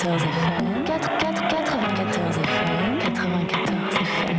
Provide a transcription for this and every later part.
94 FM, 94 FM, 94 FM.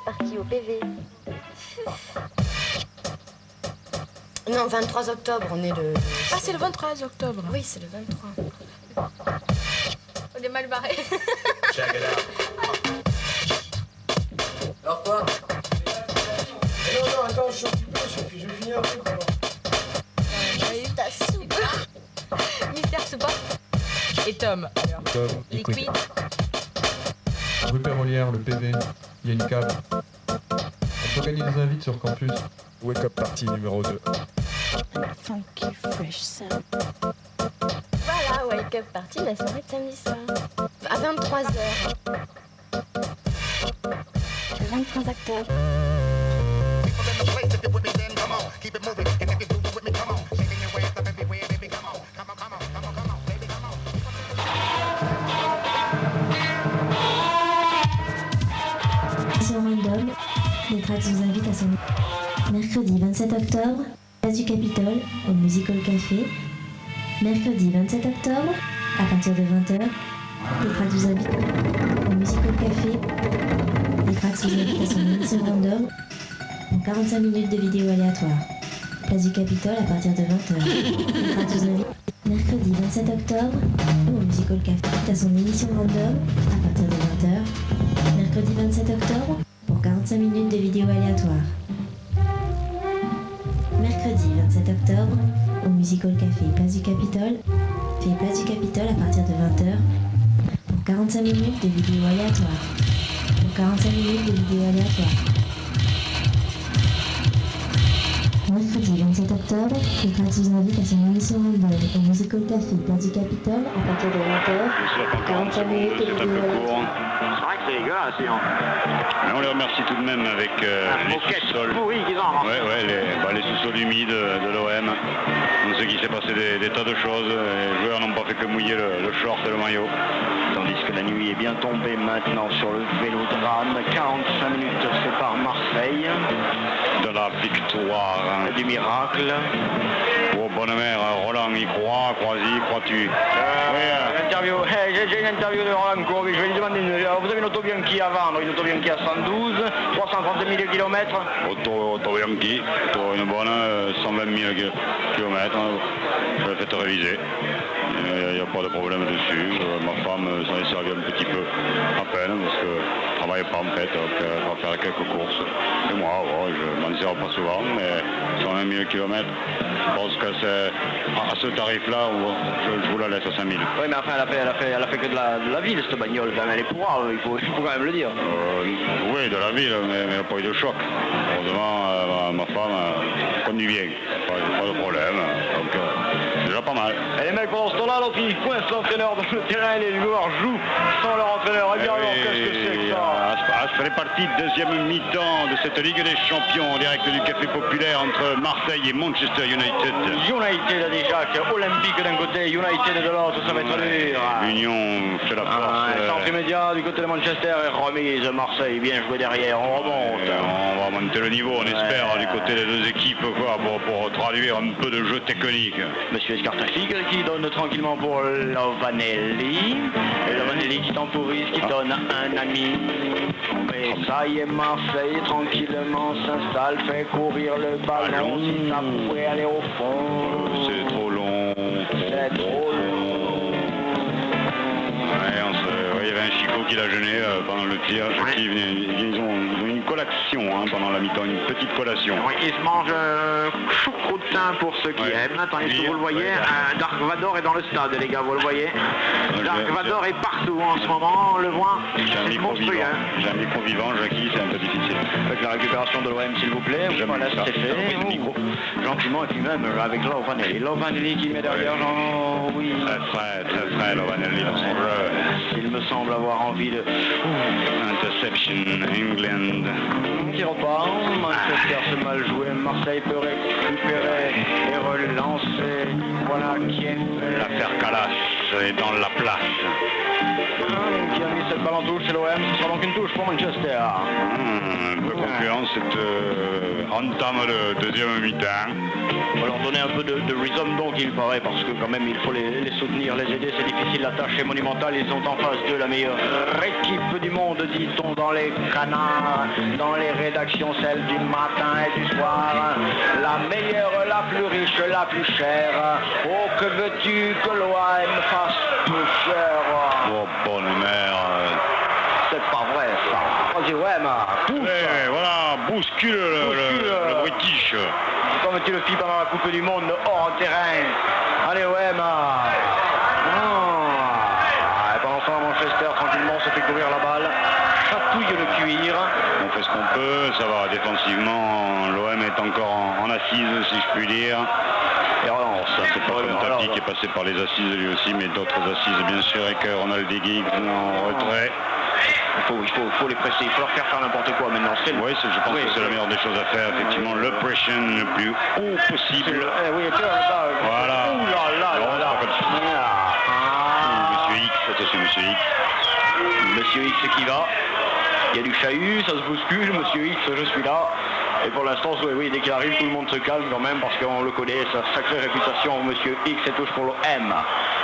Parti au PV. Non, 23 octobre, on est le... Ah, c'est le 23 octobre. Oui, c'est le 23. On est mal barré. Check it out. Alors quoi? Non, attends, je suis occupé, je vais finir un truc d'abord. Ta soupe. Mystère Soupa. Et Tom. Alors. Tom, Liquide. Rue Pérolière, le PV, il y a une cave. On peut gagner des invites sur campus. Wake Up Party numéro 2. Funky fresh sound. Voilà, Wake Up Party, la soirée de samedi soir. À 23h. Le 23 octobre. Sur Random, les tracks vous invitent à son mercredi 27 octobre, place du Capitole, au Musical Café. Mercredi 27 octobre, à partir de 20h, les tracks vous invitent au Musical Café. Les tracks vous invitent à son émission Random en 45 minutes de vidéos aléatoires. Place du Capitole à partir de 20h. Les tracks vous invitent mercredi 27 octobre, au Musical Café, à son émission Random à partir de 20h. Mercredi 27 octobre, pour 45 minutes de vidéos aléatoires. Mercredi 27 octobre, au Musical Café Place du Capitole, Place du Capitole à partir de 20h, pour 45 minutes de vidéos aléatoires. Pour 45 minutes de vidéos aléatoires. Mercredi 27 octobre, le Trax vous invite à son émission Random au Musical Café Place du Capitole à partir de 20h, pour 45 minutes de vidéos aléatoires. C'est dégueulasse, sinon. Mais on les remercie tout de même avec les sous-sols. Pourri qu'ils ont. Les sous-sols humides de l'OM. On sait qu'il s'est passé des tas de choses. Les joueurs n'ont pas fait que mouiller le short et le maillot. Tandis que la nuit est bien tombée maintenant sur le Vélodrome. 45 minutes séparent Marseille. De la victoire. Du miracle. Oh, bonne mère, Roland y croit, crois-y, crois-tu? J'ai une interview de Roland Courbet, je vais lui demander, vous avez une auto Bianchi à vendre, une auto Bianchi à 112, 330 000 km. Auto Bianchi, pour une bonne 120 000 km, je l'ai fait réviser. Il n'y a pas de problème dessus. Ma femme s'en est servie un petit peu à peine parce que je ne travaille pas en fait, donc elle va faire quelques courses. Et moi, je m'en sers pas souvent, mais 120 000 km, je pense que c'est à ce tarif-là où je vous la laisse à 5 000. Oui, mais enfin, elle a fait que de la ville, cette bagnole, quand même, elle est pourra, il faut quand même le dire. Oui, de la ville, mais il n'y a pas eu de choc. Heureusement, ma femme conduit bien, pas de problème, donc c'est déjà pas mal. Et les mecs, pendant ce temps-là, l'autre, ils coincent l'entraîneur dans le terrain, les joueurs jouent sans leur entraîneur. Et bien alors, qu'est-ce que c'est que ça? À ce C'est parti, deuxième mi-temps de cette Ligue des Champions en direct du Café Populaire entre Marseille et Manchester United. United déjà, Olympique d'un côté, United de l'autre, ça va être dur. L'Union fait la force. Centre immédiat du côté de Manchester et remise Marseille, bien joué derrière, on remonte. On va monter le niveau, on espère, du côté des deux équipes quoi, pour traduire un peu de jeu technique. Monsieur Escartafig qui donne tranquillement pour Lovanelli. Et Lovanelli qui temporise, qui donne un ami. Et ça y est, Marseille tranquillement s'installe, fait courir le ballon. Si ça pouvait aller au fond. C'est trop long. C'est trop long. Ouais, il y avait un Chico qui l'a gêné pendant le tir. Ils ont une collation pendant la mi-temps, une petite collation. Oui, ils se mangent choucroutin pour ceux qui aiment. Attendez, est-ce que vous le voyez, Dark Vador est dans le stade, les gars, vous le voyez. Dark Vador est partout en ce moment, on le voit. J'ai un micro vivant, Jackie, c'est un peu difficile. Avec la récupération de l'OM, s'il vous plaît. Voilà, c'est fait. Gentiment, et puis même avec Lovanelli. Lovanelli qui met derrière Jean. Oui. Très frais, Lovanelli dans son jeu. Il me semble avoir envie de... Interception, England. Qui repart. Manchester se mal joué. Marseille peut récupérer et relancer. Voilà qui est fait. L'affaire Calas est dans la place. Qui a mis cette balle en touche, c'est l'OM. Ce sera donc une touche pour Manchester. Un peu concluant cette entame de deuxième mi-temps. On va leur donner un peu de rhythm donc il paraît, parce que quand même il faut les soutenir, les aider, c'est difficile, la tâche est monumentale, ils sont en face de la meilleure équipe du monde, dit-on dans les canards, dans les rédactions, celle du matin et du soir, la meilleure, la plus riche, la plus chère. Oh, que veux-tu que l'OM fasse plus cher? Oh, bonne mère. C'est pas vrai ça. On dit ouais, mais pousse. Voilà, bouscule le British. Comme tu le fis pendant la Coupe du Monde hors terrain. Allez, ouais, pendant ce temps, Manchester, tranquillement, se fait courir la balle. Chatouille le cuir. On fait ce qu'on peut, ça va. Défensivement, l'OM est encore en assise, si je puis dire. Et relance. C'est pas comme Tapi qui est passé par les assises lui aussi, mais d'autres assises, bien sûr, avec Ronald Giggs en retrait. Il faut les presser, il faut leur faire n'importe quoi maintenant. Oui, je pense que c'est la meilleure des choses à faire, effectivement, le pression le plus haut possible. Voilà. Ouh là là. Monsieur X, attention Monsieur X. Monsieur X qui va. Il y a du chahut, ça se bouscule, Monsieur X, je suis là. Et pour l'instant, oui, dès qu'il arrive, tout le monde se calme quand même, parce qu'on le connaît, sa sacrée réputation, Monsieur X, c'est touche pour l'OM.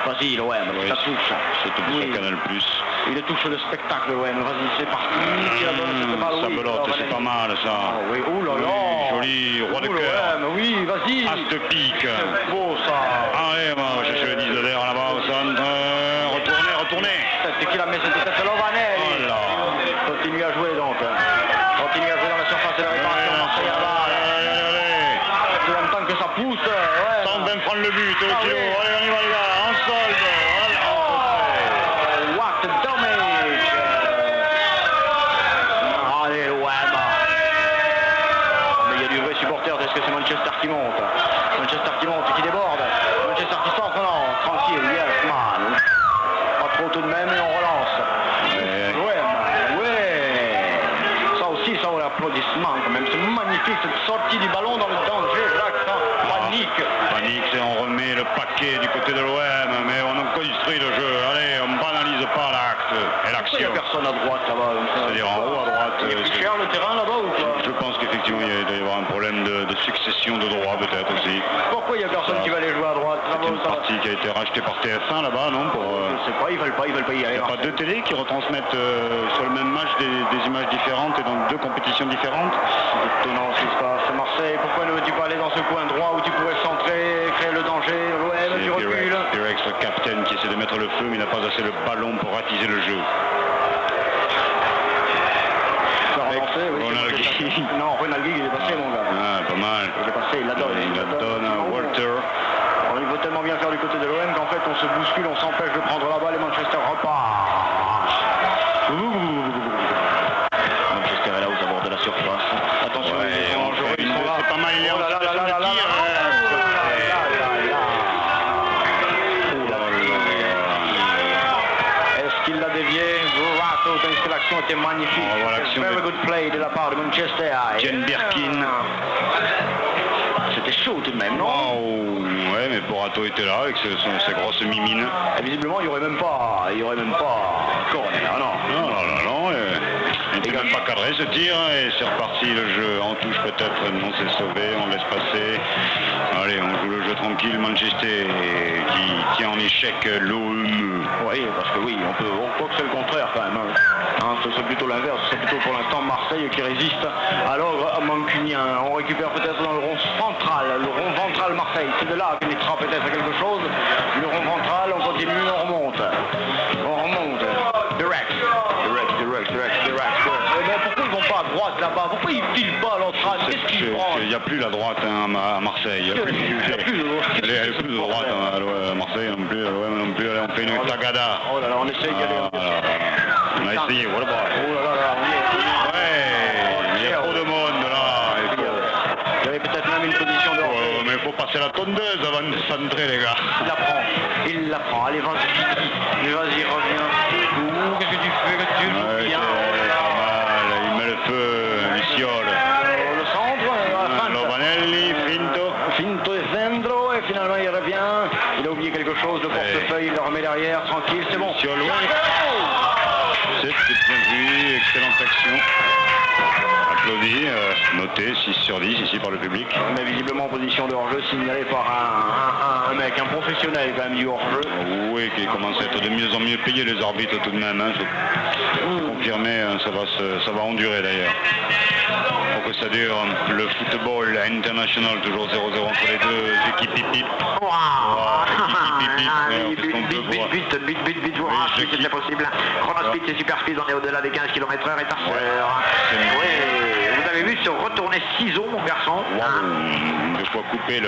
Vas-y, l'OM, ça touche. C'est tout sur Canal+. Il touche le spectacle, l'OM, vas-y, c'est parti. Ça belote, c'est pas mal, ça. Oui, oh là là. Joli, roi de cœur. Oui, vas-y. As de pique. C'est beau, ça. Allez, on va chercher le 10 de l'air là-bas au centre. Retournez. C'est qui la met cette tête de Lovanelli. Oh là. Continue à jouer, donc. Continue à jouer dans la surface de la réparation. Marseille à la balle. En même temps que ça pousse. 120 francs le but, au kilo. Allez, on y va, les gars. En solde. What damage. Allez, ouais, mais il y a du vrai supporter. Est-ce que c'est Manchester qui monte? Manchester qui monte et qui déborde. Manchester qui centre, non. Tranquille, yes, man. Pas trop tout de même et on relance. Ça aussi, ça vaut l'applaudissement quand même. C'est magnifique cette sortie du ballon dans le danger. Jacques, Panique, c'est on remet le paquet du côté de l'OM, mais on a construit le jeu. Allez, on banalise pas l'acte et l'action. Il n'y a personne à droite là-bas. C'est-à-dire en haut à droite. Il est plus cher le terrain là-bas ou quoi? Je pense qu'effectivement il doit y avoir un problème de succession de droits peut-être aussi. Pourquoi il n'y a personne qui va aller jouer à droite? C'est une partie qui a été rachetée par TF1 là-bas, non? Je sais pas, ils veulent pas y aller. Il n'y a pas deux télés qui retransmettent sur le même match des images différentes et dans deux compétitions différentes? C'est étonnant ce qui se passe. Marseille, pourquoi ne veux-tu pas aller dans ce coin droit où tu pourrais centrer, créer le danger? L'OM, tu recules. T-Rex, le capitaine qui essaie de mettre le feu, mais il n'a pas assez le ballon pour attiser le jeu. Ronald Giggs. Non, Ronald Giggs, il est passé, mon gars. Ah, pas mal. Il est passé, il la donne. Il la donne à Walter. Alors, il veut tellement bien faire du côté de l'OM qu'en fait, on se bouscule, on s'empêche de prendre la balle et Manchester repart. Manchester est là aux abords de la surface. Attention, ils sont là. C'est pas mal, il est en situation de tir. Est-ce qu'il l'a dévié? Burato tandis que l'action était magnifique. On va voir l'action Very de- good play de la part de Manchester. Jane Birkin. C'était chaud tout de même, non? Waouh. Ouais, mais Borato était là avec ses grosses mimines. Et visiblement, il n'y aurait même pas corner. Ah non. Non, non, non, non. Il n'était même pas cadré ce tir et c'est reparti le jeu en touche peut-être. Non, c'est sauvé, on laisse passer. Allez, on joue le jeu tranquille. Manchester qui tient en échec l'OM. Oui, parce que oui, on croit que c'est le contraire quand même. Hein, ce serait plutôt l'inverse, c'est plutôt pour l'instant Marseille qui résiste à l'ogre mancunien. On récupère peut-être dans le rond central, le rond ventral Marseille. C'est de là qu'il naîtra peut-être quelque chose. Le rond ventral, on continue, on remonte. Direct. Mais pourquoi ils vont pas à droite là-bas? Pourquoi ils filent pas à l'autre axe? Qu'est-ce qu'ils prennent? Il n'y a plus la droite hein, à Marseille. Il n'y a plus de droite hein, à Marseille non plus. l'OM non plus. Allez, on fait une tagada. Oh là là, on essaye d'y aller. On a essayé, voilà. Oh là là là, Ouais, il y a trop de monde là. il y avait peut-être même une position de hors-jeu. Mais il faut passer la tondeuse avant de centrer les gars. Il la prend. Allez, vas-y, reviens. Ouh, qu'est-ce que tu fais? Tu joues Ouais, bien. pas mal. Il met le feu, Luciole. Le centre, à la fin. Lovanelli, Finto et Zendro, et finalement il revient. Il a oublié quelque chose, le portefeuille, il le remet derrière, tranquille, c'est bon. Luciole, oui. C'était bien vu, excellente action. Applaudi, noté 6/10 ici par le public. Mais visiblement en position de hors-jeu, signalé par un mec, un professionnel quand même du hors-jeu. Oui, qui commence à être de mieux en mieux payé les arbitres tout de même. Hein. Faut confirmer, hein, ça va endurer d'ailleurs. Faut que ça dure. Le football international, toujours 0-0 entre les deux équipes hip-hip. Vite, je si c'était possible. Chronospeed, c'est super speed, on est au-delà des 15 km/h et Oui, vous avez vu se retourner ciseaux, mon garçon. De quoi couper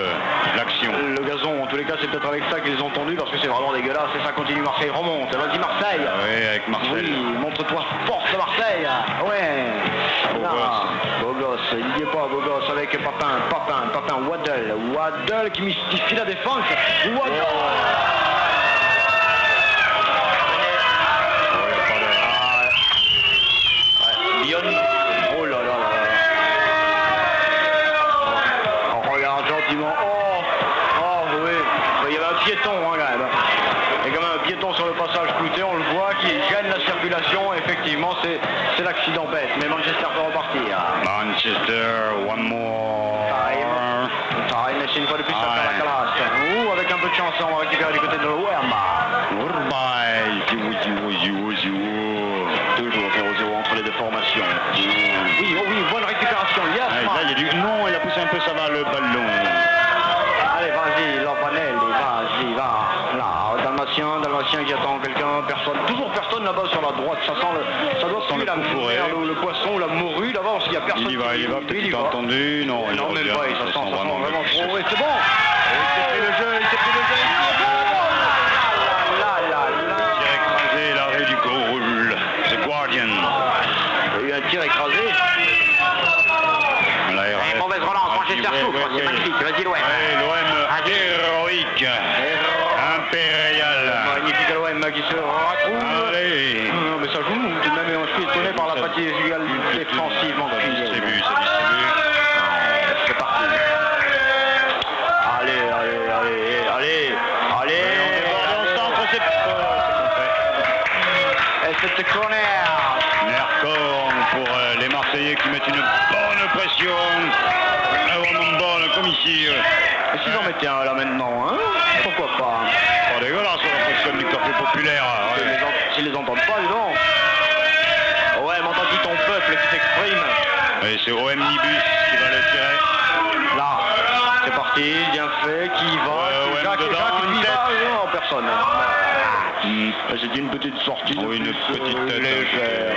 l'action. Le gazon, en tous les cas, c'est peut-être avec ça qu'ils ont tendu, parce que c'est vraiment dégueulasse. Et ça continue, Marseille remonte. Vas-y, Marseille. Oui, avec Marcel. Oui, montre-toi force, Marseille. Ouais. Beau gosse, il n'y est pas, beau gosse, avec Papin, Waddle qui mystifie la défense. Waddle. Lyon. Oh là là là. On regarde gentiment. Oh oui. Il y avait un piéton hein, quand même. Il y a quand même un piéton sur le passage clouté, on le voit, qui gêne la circulation. Effectivement, c'est l'accident bête. Mais Manchester peut repartir. Manchester, one more. Time, c'est une fois de plus, ça fait la classe. Ouh, avec un peu de chance, on va récupérer du côté de l'OM. Toujours 0-0 entre les deux formations. Oui, bonne récupération. Yes, Là, il y a du... Non, il a poussé un peu, ça va, le ballon. Allez, vas-y, Lovanelli, vas-y, va. Là, Dalmatien qui attend quelqu'un, toujours personne là-bas sur la droite. Ça doit sentir la mer, le poisson ou la morue là-bas, parce qu'il n'y a personne. Il y va, peut-être entendu. Non, même pas, ça sent vraiment trop. Oui, c'est bon. Il s'est pris le jeu, Tir écrasé, l'arrêt du goal. The Guardian. Il y a eu un tir écrasé. Et mauvaise relance, Manchester souffre, c'est magnifique, vas-y l'OM. L'OM héroïque. Impérial. Magnifique l'OM qui se retrouve. Allez. Non, mais ça joue, tout de même, et on se fait étonner par la fatigue défensivement. Ça distribue. C'est parti. Allez. On est au centre, c'est Et c'est corner. Nercorn pour les Marseillais qui mettent une bonne pression. Vraiment bonne, comme ici. Et s'ils en mettaient un là maintenant, hein? Pourquoi pas? Pas dégueulasse la pression du café populaire. Ouais. S'ils les entendent pas, dis donc. Ouais, mais entends-tu ton peuple qui s'exprime? Et c'est Omnibus qui va le tirer. Là, c'est parti, bien fait, qui y va? Jacques, qui y va? Non, personne. C'est une petite sortie. Oh, une petite tête légère.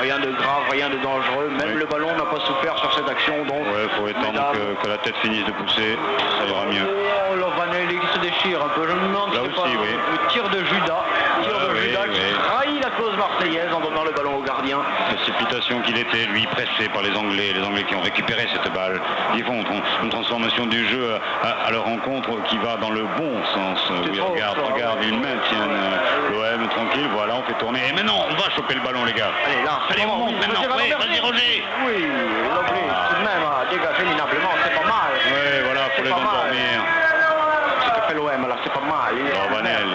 Rien de grave, rien de dangereux. Même le ballon n'a pas souffert sur cette action. Donc, ouais, faut attendre que la tête finisse de pousser. Ça ira mieux. Oh, Lovanelli qui se déchire un peu. Je me demande si c'est pas le tir de Judas. Qui trahit la cause marseillaise en donnant le ballon au gardien. Précipitation qu'il était, lui, pressé par les Anglais qui ont récupéré cette balle. Ils font une transformation du jeu à leur rencontre qui va dans le bon sens. Oui, regarde, ils maintiennent l'OM tranquille. Voilà, on fait tourner. Et maintenant, on va choper le ballon les gars. Allez, là, Allez, on monte maintenant. Oui, vas-y, Roger. Oui, l'anglais, tout de même, a dégagé minablement, c'est pas mal. Ouais, voilà, faut les pas mal. endormir. Ce que fait l'OM, là, c'est pas mal.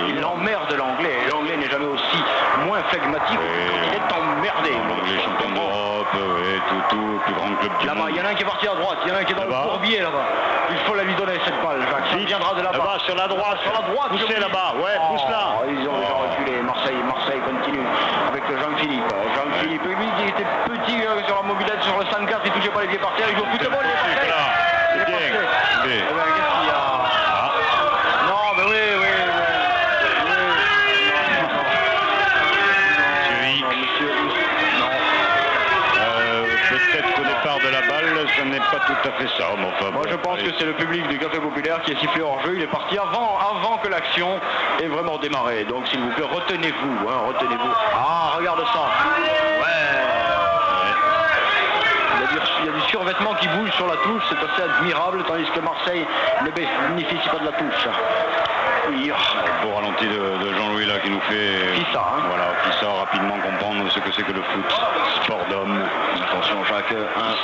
Il emmerde l'anglais. L'anglais n'est jamais aussi moins flegmatique. Il est emmerdé. L'anglais champion d'Europe, ouais, tout, plus grand club du Là-bas, monde. il y en a un qui est parti à droite, il y en a un qui est dans le courbier là-bas. Il faut la lui donner cette balle, Jacques. Ça viendra de là-bas. Là-bas, sur la droite. Sur la droite. Poussez là-bas, ouais, pousse là. Ils ont déjà reculé. Marseille continue avec Jean-Philippe. Jean-Philippe, lui qui était petit sur la mobilette, sur le 104, il touchait pas les pieds par terre, il joue au football. C'est là, c'est bien. Qu'est-ce qu'il y a? Non, mais oui. Peut-être qu'au départ de la balle, ça n'est pas tout à fait ça. Mais enfin, Moi je pense que c'est le public du Café Populaire qui est sifflé hors jeu. Il est parti avant que l'action ait vraiment démarré. Donc s'il vous plaît, retenez-vous. Ah, regarde ça. Il y a du survêtement qui bouge sur la touche, c'est assez admirable, tandis que Marseille ne bénéficie pas de la touche. Oui. Beau ralenti de Jean-Louis là qui nous fait qui sort rapidement comprendre ce que c'est que le foot, sport d'homme. Attention Jacques,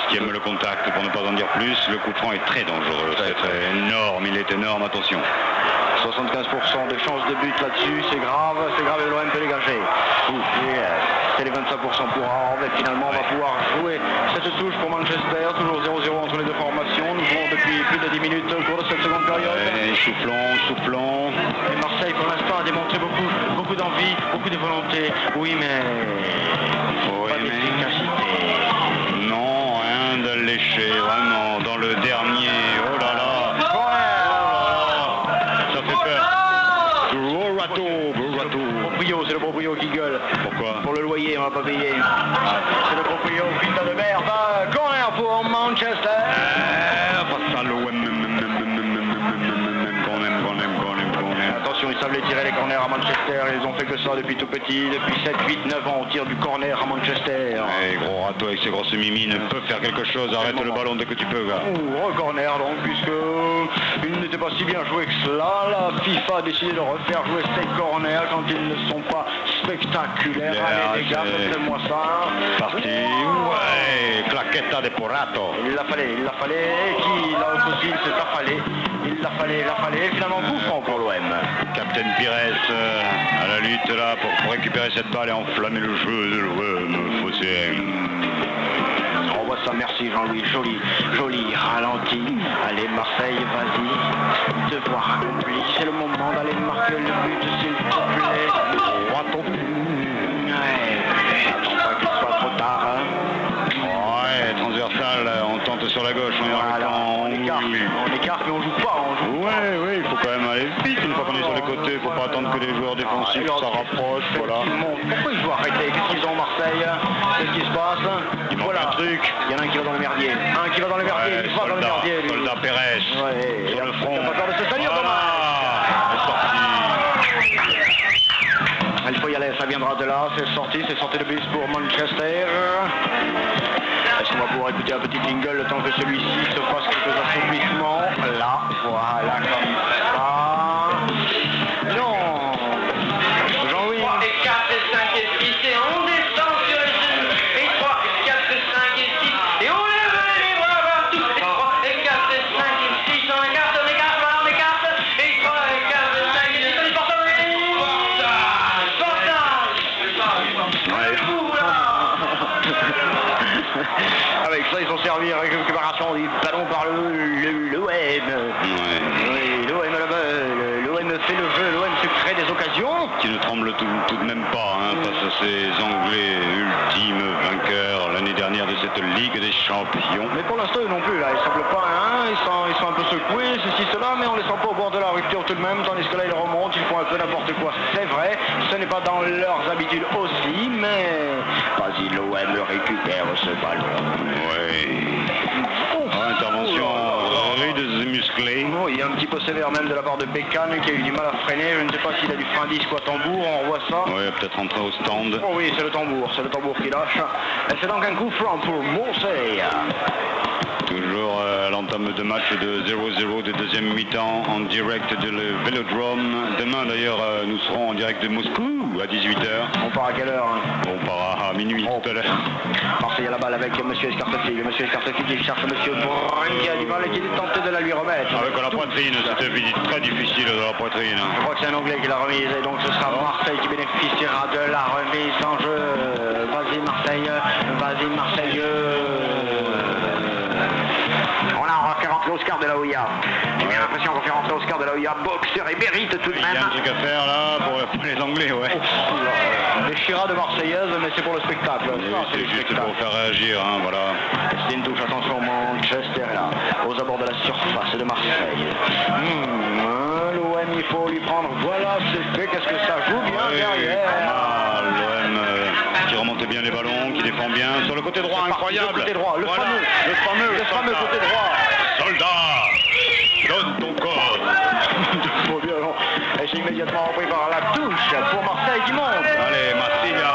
qui aime le contact pour ne pas en dire plus, le coup franc est très dangereux, c'est énorme, il est énorme, attention. 75% de chances de but là-dessus, c'est grave et l'OM peut dégager. C'est les 25% pour Arles, et finalement on va pouvoir jouer cette touche pour Manchester, toujours 0-0 entre les deux formations. Nous jouons depuis plus de 10 minutes au cours de cette seconde période. Soufflons. Et Marseille pour l'instant a démontré beaucoup d'envie, beaucoup de volonté. Oui mais pas d'efficacité. Non, rien de lécher, vraiment, dans le dernier, oh là là. Ça fait peur. Gros râteau. Proprio, c'est le proprio qui gueule. Pourquoi? Pour le loyer, on va pas payer. C'est le proprio, putain de merde. Corner pour Manchester. Pas ça, l'OM. Attention, ils savent les tirer les corners à Manchester. Ils ont fait que ça depuis tout petit. Depuis 7, 8, 9 ans, on tire du corner à Manchester. Ouais, gros râteau avec ses grosses mimines peut faire quelque chose. Arrête le ballon dès que tu peux, gars. Corner donc, puisque il n'était pas si bien joué que cela. La FIFA a décidé de refaire jouer ses corners quand ils ne sont pas spectaculaires. Allez les gars, faites-moi ça. Parti, ouais, claqueta de Porato. Il l'a fallait. Et qui, là aussi, il s'est affalé. Il l'a fallait. Finalement, coup franc pour l'OM. Captain Pires à la lutte là pour récupérer cette balle et enflammer le jeu de l'OM. On voit ça, merci Jean-Louis, joli ralenti. Allez Marseille, vas-y, devoir accompli, c'est le moment d'aller marquer le but s'il te plaît. Attends pas qu'il soit trop tard. Ouais, transversal, on tente sur la gauche, on écarte mais on joue pas. Ouais, il faut quand même aller vite une fois qu'on est sur les côtés, faut pas attendre que les joueurs défensifs ça rapproche, voilà. Pourquoi ils jouent arrêter? Qu'est-ce qu'ils ont Marseille? Qu'est-ce qui se passe? Il manque un truc. Il y en a un qui va dans le merdier. Il va dans le merdier, lui. Soldat Pérez, sur le front. Il va pas peur de se salir, il faut y aller, ça viendra de là, c'est sorti de bus pour Manchester. Est-ce qu'on va pouvoir écouter un petit jingle le temps que celui-ci se fasse quelques assouplissements? Là, voilà, comme ça. Non. Jean-Louis. 3 et 4 et 5 et 6 et on descend sur les genoux. Et 3 et 4 et 5 et 6 et on lève les bras partout. Et 3 et 4 et 5 et 6 on écarte, on écarte. Et 3 et 4 et 5 et 6 on est portant. Avec ça, ils ont servi à récupération du ballon par l'OM. Oui, l'OM fait le jeu, l'OM se crée des occasions. Qui ne tremble tout de même pas face à ces Anglais ultimes vainqueurs l'année dernière de cette Ligue des Champions. Mais pour l'instant, ils non plus, là, ils semblent pas, ils sont un peu secoués, ceci, cela, mais on les sent pas au bord de la rupture tout de même, tandis que là, ils remontent, ils font un peu n'importe quoi, c'est vrai, ce n'est pas dans leurs habitudes aussi, mais vas-y, l'OM récupère ce ballon. Intervention rude et musclée. Il y a un petit peu sévère même de la part de Bécane qui a eu du mal à freiner, je ne sais pas s'il a du frein disque ou à tambour, on voit ça. Oui, peut-être rentrer au stand. Oh oui, c'est le tambour qui lâche. Et c'est donc un coup franc pour Marseille. Tout Toujours à l'entame de match de 0-0 de deuxième mi-temps en direct de le Vélodrome. Demain d'ailleurs nous serons en direct de Moscou à 18h. On part à quelle heure hein? On part à minuit tout à l'heure. Marseille à la balle avec monsieur Escartefil. Monsieur Escartefil qui cherche monsieur Brun qui a du mal et qui est tenté de la lui remettre. Avec la poitrine, c'était très difficile de la poitrine. Je crois que c'est un Anglais qui l'a remise et donc ce sera Marseille qui bénéficiera de la remise en jeu. Vas-y Marseille, vas-y Marseilleux. On a fait rentrer Oscar de la Hoya. J'ai bien l'impression qu'on fait rentrer Oscar de la Hoya, boxeur et mérite tout de Il y a un même. truc à faire là pour les Anglais, ouais. Les chirades marseillaise, mais c'est pour le spectacle. C'est juste pour faire réagir, hein, voilà. C'est une touche, attention, Manchester est là, aux abords de la surface de Marseille. L'OM, il faut lui prendre, voilà, c'est fait, qu'est-ce que ça joue bien derrière. L'OM qui remonte bien les ballons, qui défend bien. Sur le côté droit, incroyable. Le côté droit, le Voilà, fameux côté droit. Soldat, donne ton corps. Faut bien, non. Et c'est immédiatement repris par la touche pour Marseille qui monte. Allez, Marsiglia,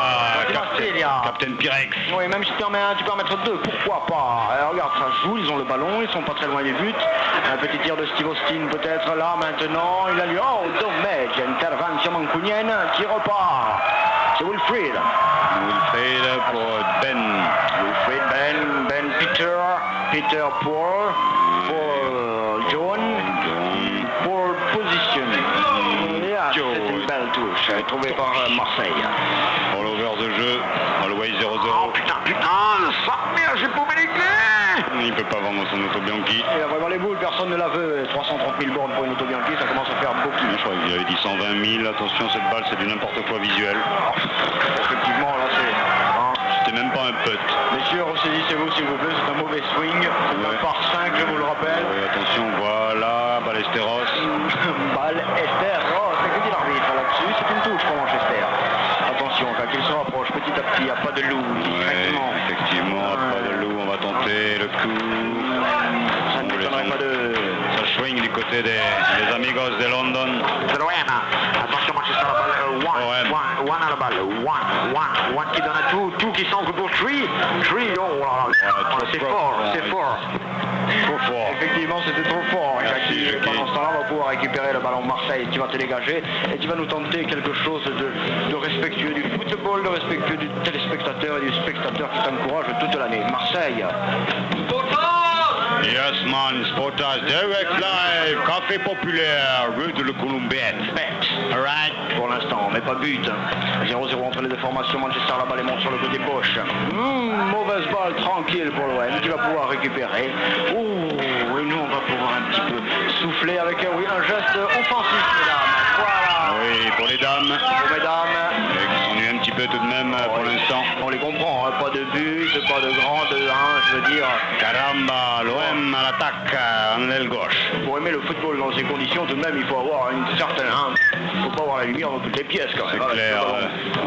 Marsiglia. Captain Pyrex. Oui, même si tu en peux en mettre deux, pourquoi pas. Regarde, ça joue, ils ont le ballon, ils sont pas très loin du but. Un petit tir de Steve Austin peut-être là maintenant. Il a lieu, oh dommage, intervention mancunienne qui repart. C'est Wilfried. Wilfried pour Wilfried, Ben Peter Paul, pour John, pour position. C'est une belle touche, trouvée par Marseille. Pour l'over de jeu, Holloway 0-0. Oh putain, ça merde, j'ai paumé les clés. Il peut pas vendre son auto Bianchi. Il a vraiment les boules, personne ne la veut. 330 000 bornes pour une auto Bianchi, ça commence à faire beaucoup. Je crois qu'il avait dit 120 000. Attention, cette balle, c'est du n'importe quoi visuel. Effectivement, là, c'est... C'était même pas un putt. Messieurs, ressaisissez-vous s'il vous plaît, c'est un mauvais swing. C'est un par 5, je vous le rappelle. Oui, attention, voilà, Ballesteros. Ballesteros, c'est que dit l'arbitre là-dessus, c'est une touche pour Manchester. Attention, quand il se rapproche petit à petit, il n'y a pas de loup, Ouais, effectivement, pas de loup, on va tenter le coup. Ça ne m'étonnerait pas de... Ça swing du côté des amigos de London. C'est l'OM. Attention, Manchester à la balle. One à la balle. One qui donne à tout qui s'entre pour Tree. Oh là là. C'est fort. Trop fort. Effectivement, c'était trop fort. Merci, Jackie, pendant ce temps-là, on va pouvoir récupérer le ballon Marseille. Tu vas te dégager et tu vas nous tenter quelque chose de respectueux du football, de respectueux du téléspectateur et du spectateur qui t'encourage toute l'année. Marseille. Yes man, Sportage, direct live, café populaire, rue de la Colombienne. Alright. Pour l'instant, mais pas but. 0-0 entre les deux formations. Manchester, la balle est monte sur le côté gauche. Mauvaise balle, tranquille pour l'OM qui va pouvoir récupérer. Et nous, on va pouvoir un petit peu souffler avec un geste offensif, mesdames. Voilà. Oui, pour les dames. Pour mesdames. Qui s'ennuient un petit peu tout de même pour l'instant. On les comprend, hein, pas de but, pas de grand, je veux dire. Caramba, l'OM à l'attaque, en l'aile gauche. Pour aimer le football dans ces conditions, tout de même, il faut avoir une certaine... Il faut pas avoir la lumière dans toutes les pièces, quand même. C'est clair,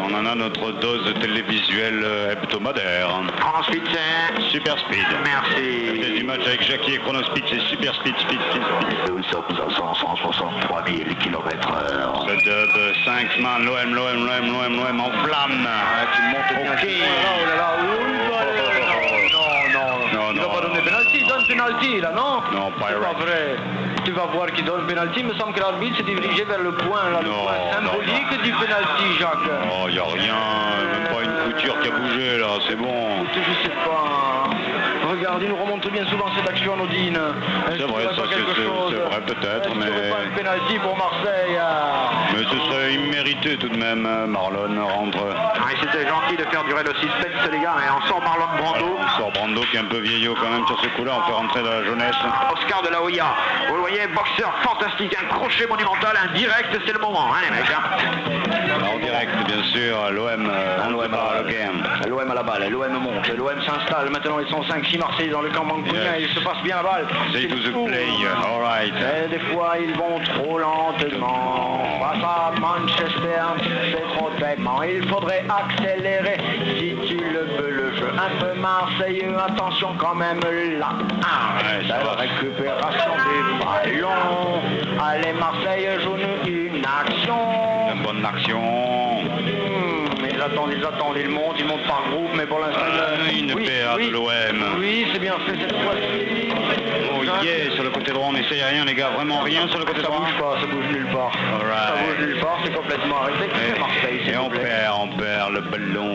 on en a notre dose télévisuelle hebdomadaire. Ensuite, c'est... Super Speed. Merci. C'est du match avec Jackie et Chronospeed, c'est Super Speed. Nous sommes à 163 000 km/h. Le dub, 5 man, l'OM en flamme. Qui monte bien. Ok. Oh là là, non. Il va pas donner penalty, il donne penalty là, non? Non, c'est pas vrai. Tu vas voir qu'il donne penalty, il me semble que l'arbitre s'est dirigé vers le point, là, le point symbolique du penalty, Jacques. Oh, y a rien, même pas une couture qui a bougé là, c'est bon. Je sais pas. Regarde, il nous remonte bien souvent cette action anodine. C'est vrai, ça c'est vrai peut-être, mais... pas un penalty pour Marseille. Mais ce serait immérité tout de même, Marlon rentre. C'était gentil de faire durer le suspense, les gars, et on sort Marlon Brando. On sort Brando qui est un peu vieillot quand même sur ce coup-là, on fait rentrer de la jeunesse. Oscar de la Hoya, vous le voyez, boxeur fantastique, un crochet monumental, un direct, c'est le moment, hein les mecs. En direct, bien sûr, l'OM à le game. L'OM à la balle, l'OM monte, l'OM s'installe, maintenant ils sont 5-6 Marseillais dans le camp mancunien, il se passe bien la balle. C'est to the play, alright. Et des fois ils vont trop lentement. Face à Manchester, c'est trop bêtement. Il faudrait accélérer si tu le veux le jeu. Un peu marseilleux, attention quand même là. La récupération du ballon. Allez Marseille, joue-nous une action. Une bonne action. Mais là attendent, ils montent par groupe, mais pour l'instant... Une PA de l'OM. Oui, c'est bien fait cette fois-ci. Oh yeah, sur le côté droit, on essaye rien les gars, vraiment rien sur le côté droit. Ça bouge nulle part. Ça bouge nulle part, c'est complètement arrêté. C'est Marseille, Et on perd le ballon.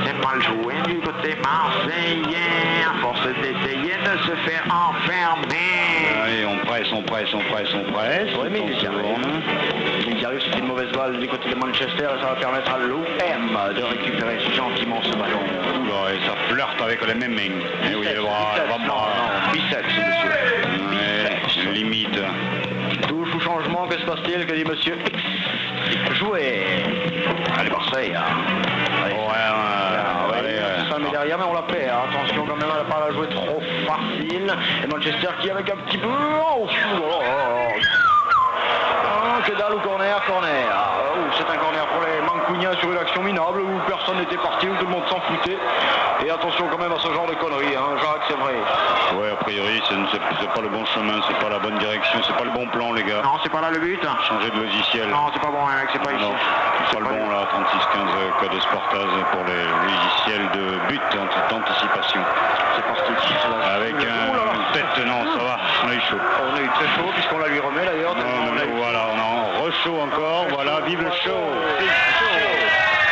C'est mal joué du côté marseillais. À force d'essayer de se faire enfermer. Allez, on presse. Oui, mais il y arrive, c'est une mauvaise balle du côté de Manchester et ça va permettre à l'OM de récupérer gentiment ce ballon. Ouais, ça flirte avec les mêmes mains. Eh oui, le bras, biceps, monsieur. Ouais, limite. Touche ou changement, que se passe-t-il? Que dit monsieur X? Jouer. Allez, Marseille. Ça met derrière, mais on la perd. Attention quand même, elle n'a pas la jouer trop facile. Et Manchester qui avec un petit peu... que dalle au corner. C'est un corner pour les Mancuniens sur une action minable où personne n'était parti, où tout le monde s'en foutait. Et attention quand même à ce genre de conneries, hein. Jacques, c'est vrai. Ouais, a priori, c'est pas le bon chemin, c'est pas la bonne direction, c'est pas le bon plan, les gars. Non, c'est pas là le but. Changer de logiciel. Non, c'est pas bon, hein, c'est pas ici. C'est pas le bon, là, 3615 code Sportaz pour les logiciels de but d'anticipation. C'est parti. Avec un tête, non, ça va, on a eu chaud. On a eu très chaud, puisqu'on la lui remet d'ailleurs. Voilà, on a re-chaud encore, voilà, vive le show.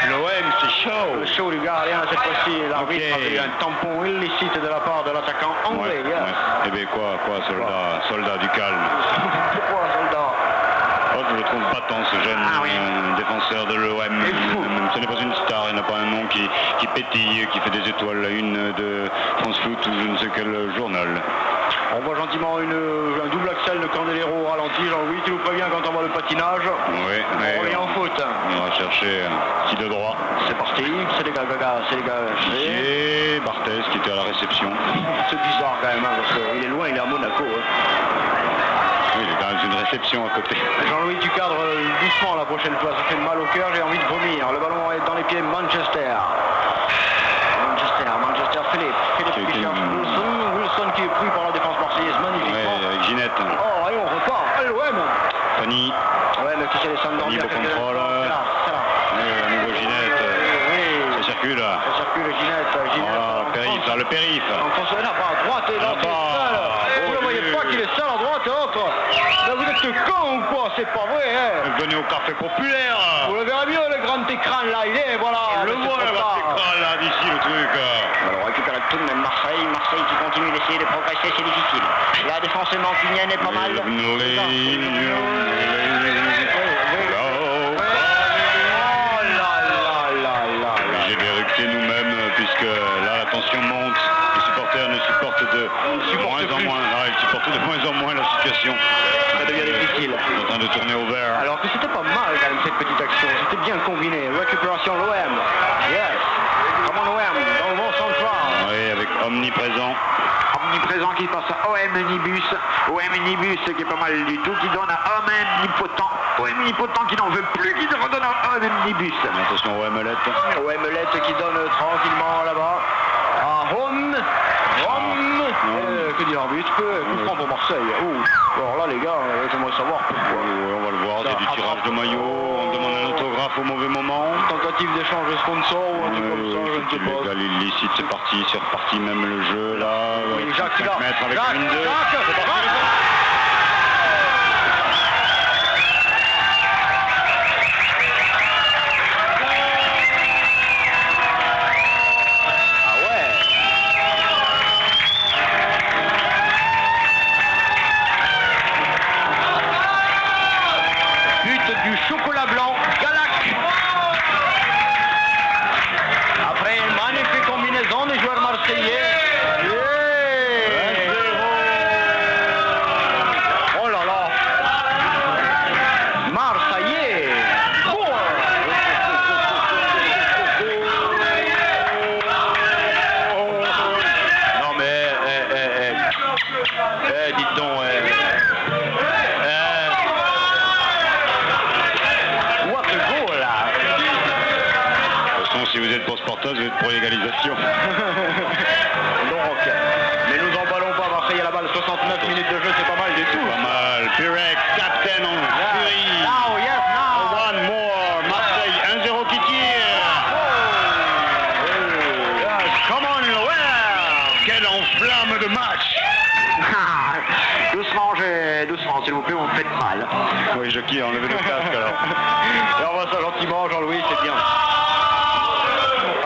L'OM, c'est chaud. Le show du gardien, cette fois-ci, l'arbitre a eu un tampon illicite de la part de l'attaquant anglais. Eh bien quoi, soldat du calme. Pourquoi soldat? Oh, je le trouve battant ce jeune défenseur de l'OM. Ce n'est pas une star, il n'a pas un nom qui pétille, qui fait des étoiles, la une de France Foot ou je ne sais quel journal. On voit gentiment un double axel de Candelero au ralenti. Jean-Louis, tu nous préviens quand on voit le patinage. Oui, on est en faute. On va chercher un petit de droit. C'est parti, c'est les gars. Et Barthez qui était à la réception. C'est bizarre quand même, parce qu'il est loin, il est à Monaco. Oui, il est dans une réception à côté. Jean-Louis, tu cadres doucement la prochaine fois, ça fait mal au cœur, j'ai envie de vomir. Le ballon est dans les pieds de Manchester. Philippe qui cherche Wilson qui est pris par la défense marseillaise magnifiquement. Ouais, avec Ginette. Oh, allez, on repart. Allez, l'OM. Fanny. Ouais, mais qui c'est les Sanders? Fanny au contrôle. C'est là. À nouveau Ginette. Ça circule. Ginette. Voilà, le périph. On là, à droite, et là, vous ne voyez pas qu'il est seul à droite, l'autre. Là, vous êtes con ou quoi? C'est pas vrai, hein? Venez au café populaire. Vous le verrez mieux, le grand écran, là, il est, voilà. Le voit, le grand écran, là, d'ici, le truc. Alors, on récupère tout de même Marseille qui continue d'essayer de progresser, c'est difficile. La défense mancunienne est pas mal. J'ai vérifié nous-mêmes, puisque là, la tension monte. Les supporters ne supportent de moins en moins. Ils supportent de moins en moins la situation. Ça devient difficile. Ils sont en train de tourner au vert. Alors que c'était pas mal quand même cette petite action. C'était bien combiné. Récupération l'OM. Yes. Comment l'OM dans le vent central. Oui, avec omniprésent. Omniprésent qui passe à OM Nibus. OM Nibus qui est pas mal du tout. Qui donne à OM Omnipotent. OM Omnipotent qui n'en veut plus. Qui redonne à OM Nibus. Attention au Emelette. Au Emelette qui donne tranquillement là-bas. À Home. Que dit l'arbitre? Coup franc pour Marseille. Alors là les gars, j'aimerais savoir pourquoi. On va le voir, c'est du tirage de maillot, on demande un autographe au mauvais moment. Tentative d'échange de sponsor ou un truc comme ça, je ne sais pas. Légal illicite, c'est parti, c'est reparti même le jeu là. Oui, Jacques, 5 mètres avec une 2. Chocolat blanc, Galac. Après une magnifique combinaison des joueurs marseillais. Oh là là. Marseillais. Non mais, dites donc, si vous êtes pour Sportas, vous êtes pour l'égalisation. Donc, mais nous emballons pas, Marseille à la balle, 69 minutes de jeu, c'est pas mal du tout. Pas mal. Pirex, captain en furie. Now, yes, now. One more. Marseille, 1-0 qui tire. qui a enlevé le casque alors. Et on voit ça gentiment, Jean-Louis, c'est bien.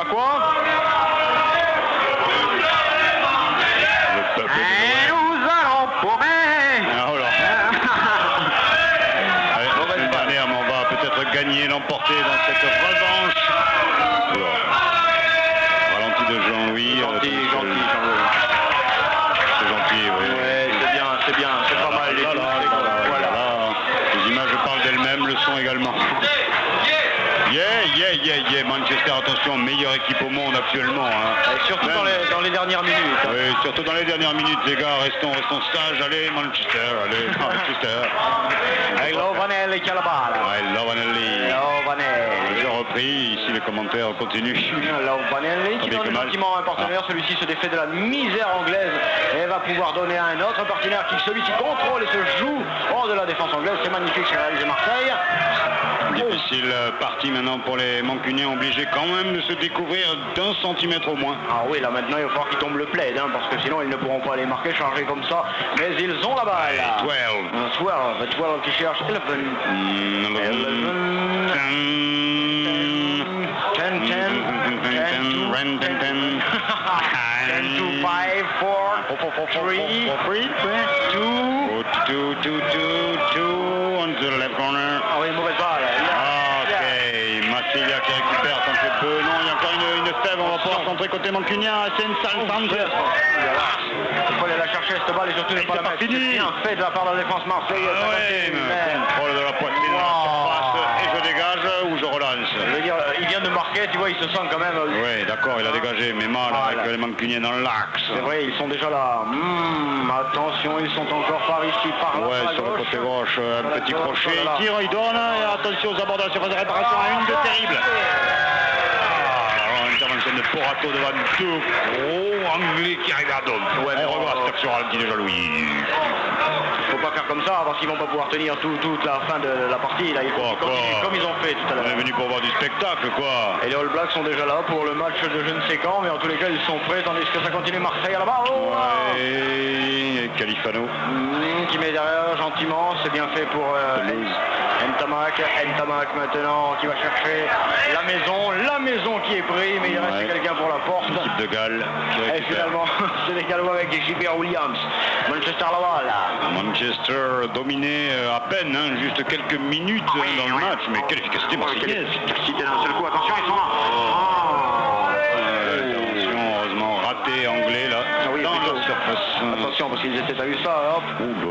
À quoi? Le peuple Et nous allons pourrir. Ah, oh là. Allez, la semaine dernière, mais on va peut-être gagner, l'emporter dans cette revanche. Oula. Ralenti de Jean-Louis. Gentil, Jean-Louis. C'est gentil, oui. Ouais, c'est bien, c'est pas mal. Les Voilà. Les images parlent d'elles-mêmes, le son également. Yeah, Manchester, attention, meilleure équipe au monde actuellement. Hein. Et surtout dans les dernières minutes. Oui, surtout dans les dernières minutes, les gars, restons sages. Allez, Manchester. Avec Lovanelli qui a la balle. Ouais, Lovanelli. Déjà repris, ici les commentaires continuent. Lovanelli qui donne gentiment à un partenaire, celui-ci se défait de la misère anglaise et va pouvoir donner à un autre partenaire qui celui-ci contrôle et se joue hors de la défense anglaise. C'est magnifique, c'est réalisé Marseille. Difficile partie maintenant pour les Mancuniens, obligés quand même de se découvrir d'1 centimètre au moins. Ah oui, là maintenant il va falloir qu'ils tombent le plaid, hein, parce que sinon ils ne pourront pas les marquer, charger comme ça. Mais ils ont la balle. 12 qui cherche 11. 10 to 5, 4, 3, 2 on the left corner. Ah oui, mauvaise balle. Ok, Massilia qui récupère tant que peu. Non, il y a encore une fève, on va pouvoir centrer côté Mancunien. C'est une sale centre. Il faut aller la chercher cette balle et surtout ne pas la mettre. C'est bien fait de la part de la défense marseillaise. Contrôle de la poitrine, et je dégage ou je relance. Je veux dire, il vient de marquer, tu vois, il se sent quand même. Oui, d'accord, il a dégagé, mais mal avec les Mancuniens dans l'axe. C'est vrai, ils sont déjà là. Attention, ils sont encore par ici, par là. Ouais, sur le côté gauche, un petit crochet, il tire, il donne, et attention aux abords de la surface de réparation, une de terrible. Intervention de Porato devant deux gros Anglais qui regardent. Ouais, on revoit cette action ralenti de Jean-Louis. Faut pas faire comme ça parce qu'ils vont pas pouvoir tenir toute la fin de la partie. Là, il faut continuer comme ils ont fait tout à l'heure. On est venu pour voir du spectacle, quoi. Et les All Blacks sont déjà là pour le match de je ne sais quand, mais en tous les cas ils sont prêts tandis que ça continue. Marseille à la barre. Ouais, Califano. Qui met derrière gentiment, c'est bien fait pour Ntamak maintenant qui va chercher la maison qui est prise, mais il reste quelqu'un pour la porte. L'équipe de Galles qui récupère. Et finalement, c'est les Gallois avec Gilbert Williams. Manchester Laval. Manchester dominé à peine, hein, juste quelques minutes dans le match, mais quelle efficacité marseillaise. Quelle efficacité d'un seul coup, attention, ils sont là. Attention, heureusement raté anglais là. Dans leur surface. Attention parce qu'ils étaient à eu ça, hop.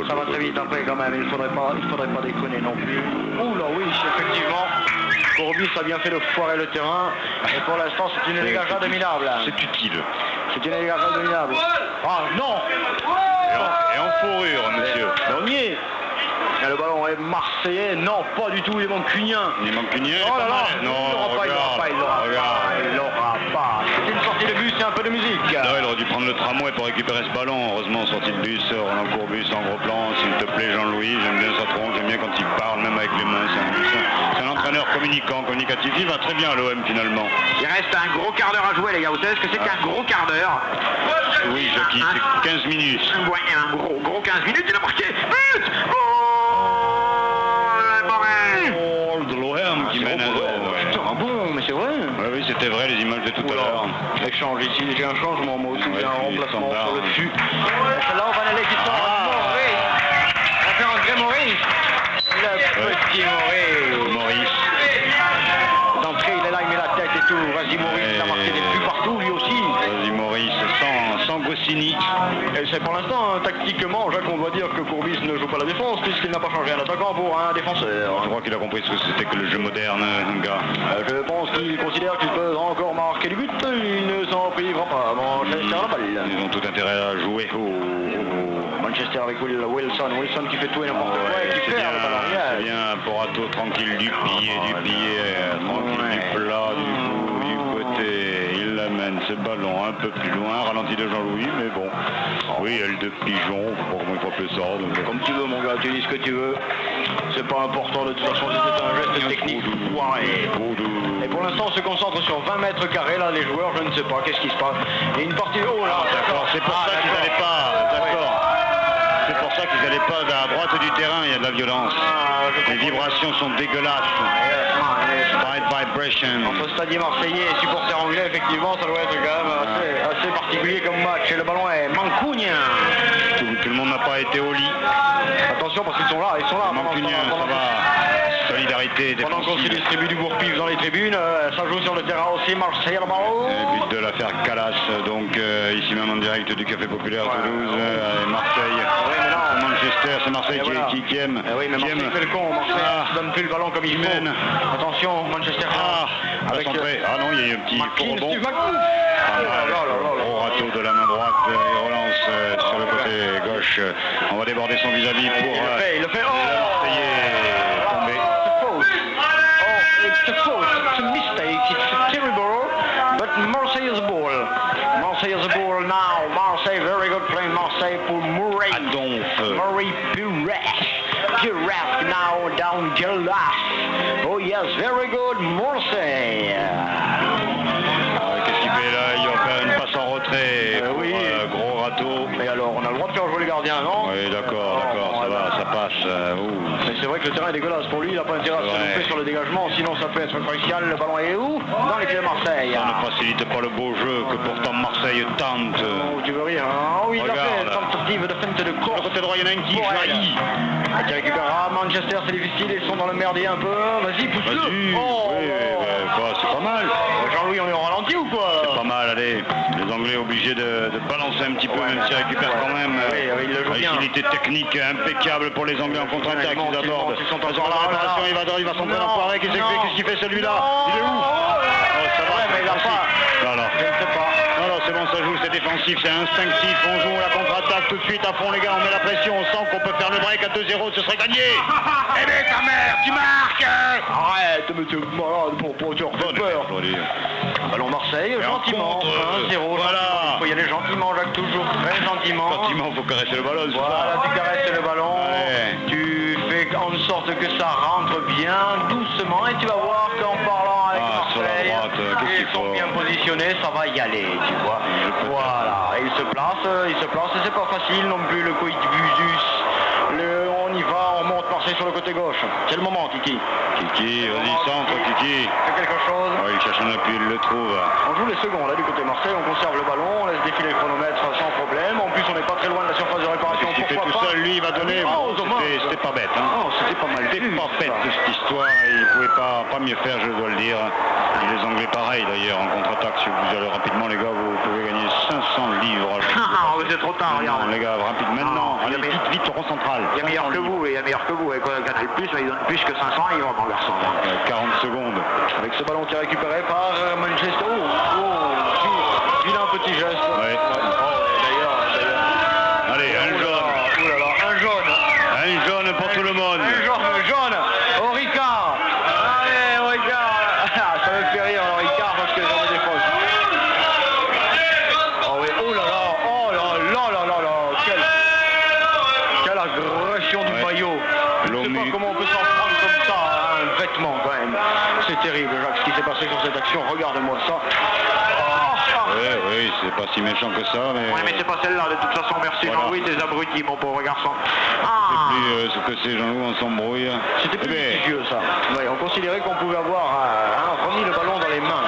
Ça va très vite après quand même, il faudrait pas déconner non plus. Oula oui, effectivement. Courbis a bien fait de foirer le terrain. Et pour l'instant c'est une dégageade minable. C'est utile. C'est une dégageade minable. Ah non. Et en fourrure, monsieur. On y est. Et le ballon est marseillais. Non, pas du tout, il est mancunien. Il est mancunien. Oh là là. Non, il l'aura pas. C'est une sortie de bus et un peu de musique. Non, il aurait dû prendre le tramway pour récupérer ce ballon. Heureusement, sortie de bus, Roland Courbis en gros plan. S'il te plaît, Jean-Louis, j'aime bien sa tronche, j'aime bien quand il parle, même avec les mains. C'est un entraîneur communicatif. Il va très bien à l'OM finalement. Il reste un gros quart d'heure à jouer, les gars. Vous savez ce que c'est qu'un gros quart d'heure? Oui, Jackie, c'est 15 minutes. Ouais, un gros 15 minutes, il a marqué. But! De l'OM qui mène un Putain, bon, mais c'est vrai. Oui, c'était vrai, les images de tout à l'heure. Échange ici, j'ai un changement, moi aussi, j'ai un remplacement sur le dessus. Là, on va aller qui sort. On va faire un vrai Maurice. Le petit Maurice. D'entrée, il est là, il met la tête et tout. Vas-y, Maurice, il a marqué des buts partout, lui aussi. Vas-y, Maurice, sans Goscinny. Et c'est pour l'instant, tactiquement, Jacques, on doit dire que Courbis ne joue pas la défense, puisqu'il n'a pas changé un attaquant pour un défenseur. Je crois qu'il a compris ce que c'était que le jeu moderne, un gars. Je pense qu'il considère qu'il peut encore marquer du but. Il ne s'en privera pas. Manchester la balle. Ils ont tout intérêt à jouer. Manchester avec Wilson qui fait tout et n'importe quoi et qui perd le ballon. C'est bien, Porato tranquille du pied, tranquille du plat, du bout, du côté. Il l'amène ce ballon un peu plus loin, ralenti de Jean-Louis, mais bon. Oui, aile de pigeon, je sais pas comment il faut appeler ça. Donc... Comme tu veux, mon gars, tu dis ce que tu veux. C'est pas important, de toute façon, c'est un geste technique. Et pour l'instant, on se concentre sur 20 mètres carrés, là, les joueurs, je ne sais pas, qu'est-ce qui se passe. Il y a une partie... Oh là, d'accord, c'est pour ça qu'ils n'allaient pas, d'accord. C'est pour ça qu'ils n'allaient pas à droite du terrain, il y a de la violence. Les vibrations sont dégueulasses. Bad vibration. Entre stade marseillais et supporters anglais, effectivement, ça doit être quand même assez particulier comme match. Et le ballon est mancunien. Tout le monde n'a pas été au lit. Attention parce qu'ils sont là, Mancunien, ça va. Solidarité Pendant qu'on se défensive. distribue du bourre-pif dans les tribunes, ça joue sur le terrain aussi, Marseille le ballon. But de l'affaire Calas, donc ici même en direct du Café Populaire Toulouse, et Marseille. Oui, mais non. Manchester, c'est Marseille qui aime. Oui, mais Marseille fait le con, Marseille ne donne plus le ballon comme il faut. Attention, Manchester. Avec ah non, il y a eu un petit faux rebond. Steve Gros râteau de la main droite, il relance sur le côté gauche. On va déborder son vis-à-vis pour il le fait. Marseillais tombé. It's a fault, it's a mistake, it's terrible, but Marseille is a ball. Marseille is a ball now. Marseille, very good play. Marseille pour Murray. Adolphe. Murray Puref now down Gelas. Oh yes, very good Marseille. Qu'est-ce qu'il fait là? Il va faire une passe en retrait. Oui. Gros râteau. Mais alors, on a le droit de faire jouer les gardiens, non? Oui, d'accord, ça va, ça passe. Mais c'est vrai que le terrain est dégueulasse pour lui, il n'a pas intérêt à se louper sur le dégagement, sinon ça peut être crucial. Le ballon est où? Dans les pieds de Marseille. Ça ne facilite pas le beau jeu que pourtant Marseille tente. Oh, tu veux rire, hein? Oui, il a fait une tentative de feinte de course. Le côté droit, il y en a un qui jaillit. Qui récupérera. Manchester, c'est difficile, ils sont dans le merdier un peu. Vas-y, pousse-le. C'est pas mal. Jean-Louis, on est en ralenti ou quoi? C'est pas mal, allez. Les Anglais obligés de balancer un petit peu, même s'ils récupèrent quand même. Agilité technique impeccable pour les Anglais en contre-attaque. Ils abordent. Il va s'en prendre un soirée. Qu'est-ce qu'il fait celui-là? Il est où? Ça va, mais il a pas. Non, je ne sais pas. Non, c'est bon, ça joue, c'est défensif, c'est instinctif. On joue la contre-attaque tout de suite à fond, les gars. On met la pression, on sent qu'on peut faire le break à 2-0, ce serait gagné. Eh bien, ta mère, tu marques. Arrête, mais tu es malade pour tu refais peur. Ballon Marseille, gentiment. 1-0. Voilà. Il faut y aller gentiment, Jacques, toujours très gentiment. Gentiment, il faut caresser le ballon. Voilà, tu caresses le ballon. Tu fais en sorte que ça rentre bien, doucement, et tu vas voir qu'en parlant avec Marseille, ils sont bien positionnés, ça va y aller, tu vois. Voilà, et il se place, et c'est pas facile non plus, le coïtbusus. On y va, on monte Marseille sur le côté gauche. C'est le moment, Kiki. Kiki, vas-y, centre, Kiki. Fais quelque chose. Ouais, il cherche un appui, il le trouve. On joue les seconds, là, du côté Marseille, on conserve le ballon, on laisse défiler le chronomètre sans problème. En plus, on n'est pas très loin de la surface de réparation. Il fait tout seul, lui, il va donner. C'était pas bête, hein. Non, c'était pas mal. C'était pas bête de cette histoire, et il pouvait pas mieux faire, je dois le dire. Et les Anglais, pareil, d'ailleurs, en contre-attaque. Si vous allez rapidement, les gars, vous pouvez gagner 500 livres. C'est trop tard, regarde. Non, les gars, rapidement, maintenant. Allez, vite, au rond central. Il y a meilleur que vous, et il y a meilleur que vous. Avec Canal Plus, il donne plus que 500, il va en garçon. 40 secondes. Avec ce ballon qui est récupéré par Manchester. Vilain petit geste. Ouais. D'ailleurs. Allez, un jaune. Oh là là, un jaune. Un jaune pour tout le monde. Un jaune. Au Ricard. Allez, au Ricard. Ça me fait rire, le Ricard, parce que j'en ai des fausses. Oh oui, oh là là. Quelle agression du maillot. Je ne sais pas comment on peut s'en prendre comme ça, un vêtement quand même. C'est terrible, Jacques, ce qui s'est passé sur cette action. Regarde-moi ça. Oui, c'est pas si méchant que ça, mais... Oui, mais c'est pas celle-là, de toute façon, merci voilà. Jean-Louis, tes abrutis, mon pauvre garçon. C'est plus ce que c'est, Jean-Louis, on s'embrouille. C'était plus litigieux, ça. Oui, on considérait qu'on pouvait avoir remis le ballon dans les mains.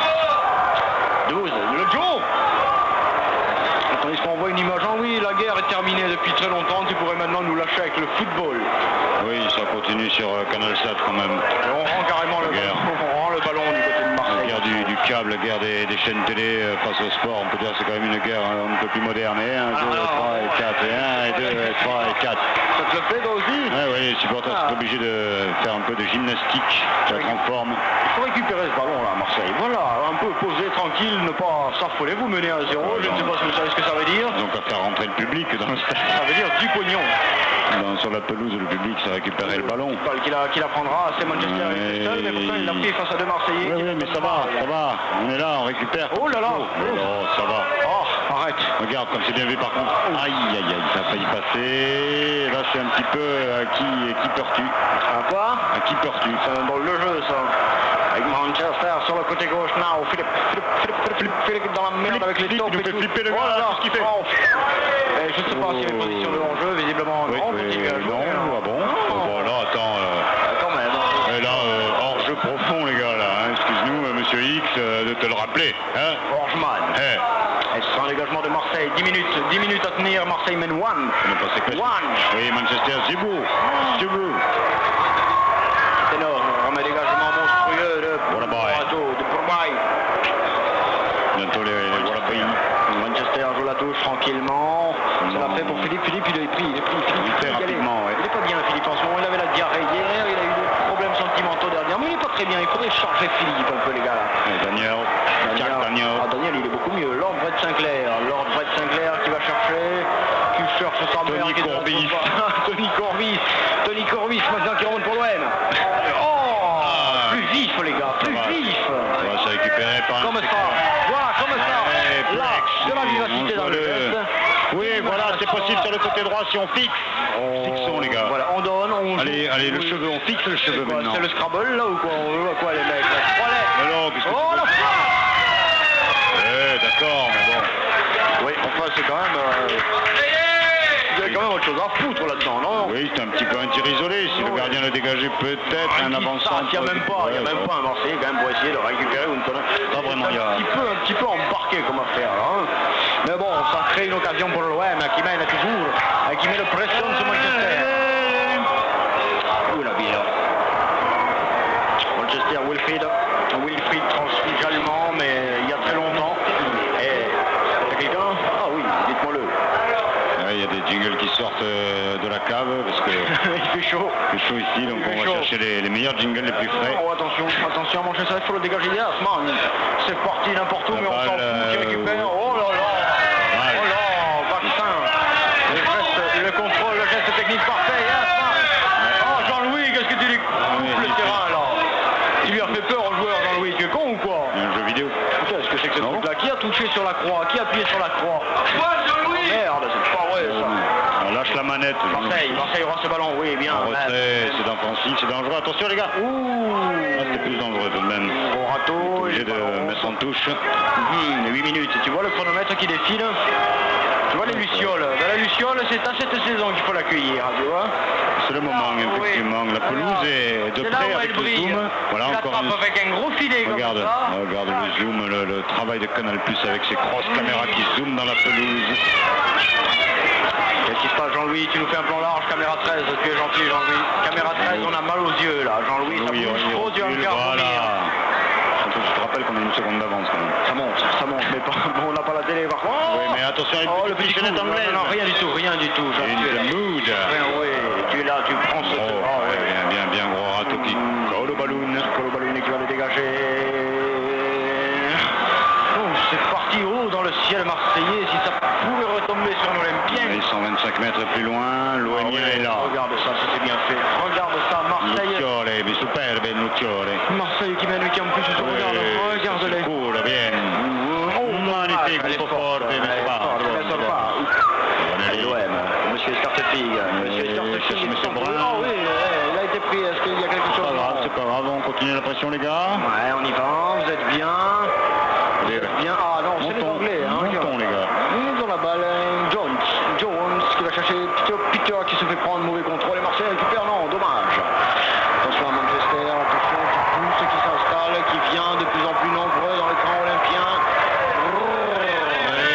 12, le Joe. Tandis qu'on voit une image, oui, la guerre est terminée depuis très longtemps, tu pourrais maintenant nous lâcher avec le football. Oui, ça continue sur Canal 7 quand même. Et on rend carrément le ballon du côté de Marseille. La guerre du câble, la guerre des chaînes télé face au sport, on peut dire que c'est quand même une guerre un peu plus moderne. 1, 2, 3 et 4, et 1, et 2, et 3 et 4. Ça te le fait, toi aussi? Oui, les supporters sont obligés de faire un peu de gymnastique, pour être en forme. Il faut récupérer ce ballon là à Marseille. Voilà, un peu posé, tranquille, ne pas s'affoler. Vous menez à 0, je ne sais pas si vous savez ce que ça veut dire. Donc à faire rentrer le public dans le stade. Ça veut dire du pognon. Sur la pelouse, le public s'est récupéré le ballon. Qui la prendra, c'est Manchester avec seul, mais pourtant il l'a pris face à deux Marseillais. Oui, mais ça va. On est là, on récupère. Oh là là. Oh, ça va. Oh, arrête. Regarde comme c'est bien vu par contre. Aïe, ça a failli passer. Là, c'est un petit peu à qui peurs-tu? À quoi? À qui peurs-tu? C'est un drôle de jeu, ça. Avec Manchester sur le côté gauche, now. Philippe dans la merde avec les tops et tout. Flipper le gars, là, qu'est-ce qu'il fait? Je ne sais pas s'il y a une position de hors-jeu, visiblement non. Continue à jouer. Non, bon. rappeler. Hein Orgeman. Et ce sera un dégagement de Marseille. 10 minutes à tenir. Marseille mène one. Oui, Manchester, c'est beau. C'est beau. C'est énorme. Un dégagement monstrueux de Pourbaï. Bientôt les Wallabies. Manchester joue la touche tranquillement. Ça l'a fait pour Philippe. Philippe, il est pris. Philippe, très rapidement. Il n'est pas bien, Philippe, en ce moment. Il avait la diarrhée hier. Il a eu des problèmes sentimentaux dernièrement. Mais il n'est pas très bien. Il faudrait charger Philippe un peu, les gars. Daniel. Daniel, il est beaucoup mieux. Lord Brett Sinclair qui va chercher. Qui cherche sa mère. Tony Corbis, maintenant qui remonte pour l'OM. Plus vif, les gars. Plus vif. On va se récupérer par Comme ça. Voilà, comme ça. Là, de la vivacité dans le geste. Oui, voilà, c'est possible sur le côté droit si on fixe. Fixons, les gars. Voilà, on donne, on joue. Allez, le cheveu, on fixe le cheveu maintenant. C'est le Scrabble là ou quoi? On veut quoi, les mecs? Alors, qu'est-ce que tu veux? La d'accord, mais bon. Oui, enfin, c'est quand même... il y a quand même autre chose à foutre là-dedans, non? Oui, c'est un petit peu un tir isolé. Si le gardien le dégageait, peut-être un avançant. Il n'y a même pas un Marseillais quand même pour essayer de récupérer une tonne. Pas vraiment, il y a... un petit peu embarqué comme affaire là. Hein. Mais bon, ça crée une occasion pour l'OM qui mène toujours, et qui met le pression sur Manchester. Où la vie là? Manchester, Wilfried transfuge allemand, mais il y a très longtemps. Et quelqu'un? Ah oui, dites-moi-le. Il y a des jingles qui sortent de la cave parce que il fait chaud. Il fait chaud ici, donc on va chercher les meilleurs jingles les plus frais. Oh, attention, Manchester, il faut le dégager d'Asman. C'est parti n'importe où, mais on s'en fout, qui récupère. Oh là là, vaccin. Le contrôle, le geste technique parfait, Asman. Oh, Jean-Louis, qu'est-ce que tu dis? Le terrain là. Tu lui as fait peur au joueur, Jean-Louis, tu es con ou quoi? Il y a un jeu vidéo. Qu'est-ce que c'est que ce truc-là? Qui a touché sur la croix? Qui a appuyé sur la croix? Merde, c'est pas vrai ça. On lâche la manette. Marseille aura ce ballon, oui, bien. C'est offensif, c'est dangereux. Attention les gars. C'est plus dangereux tout de même. Gros râteau. Obligé de mettre en touche. 8 minutes. Tu vois le chronomètre qui défile? Tu vois les lucioles? La luciole, c'est à cette saison qu'il faut l'accueillir, tu vois? C'est le moment, effectivement. La pelouse est de près avec le zoom. Voilà, encore avec un gros filet regarde, comme ça. Regarde le zoom, le travail de Canal Plus avec ses grosses caméras qui zooment dans la pelouse. Qu'est-ce qui se passe, Jean-Louis? Tu nous fais un plan large, caméra 13, tu es gentil, Jean-Louis. Caméra 13, on a mal aux yeux là, Jean-Louis, ça bouge trop, tu vas me faire vomir. Je te rappelle qu'on a une seconde d'avance quand même. Ça monte, mais pas, bon, on n'a pas la télé par contre. Oui, mais attention, le petit chaînette anglais. Non, rien du tout, In the mood. Oui, tu es là, tu prends ce... Bien, gros râteau qui colle au ballon. Qui va le dégager. C'est parti haut dans le ciel marseillais, si ça pouvait retomber sur un Olympien. Et 125 mètres plus loin, l'OM est là. Regarde ça, c'est bien fait. Regarde ça, Marseille. Lucciole, superbe Lucciole. Marseille qui mène, qui en plus se regarde-les. Sicuro, bien. Magnifique, un po' forte, mais pas. L'OM, monsieur Startefig. Monsieur Brun. Ah oui, il a été pris, est-ce qu'il y a quelque chose? C'est pas grave, on continue la pression les gars. Ouais, on y va, vous êtes bien. Bien. Ah non, c'est les Anglais. Montons les gars. Ils ont la balle. Jones qui va chercher Peter qui se fait prendre mauvais contrôle. Et Marseille récupère, non, dommage. Attention à Manchester, attention qui pousse, qui s'installe, qui vient de plus en plus nombreux dans les camps olympiens.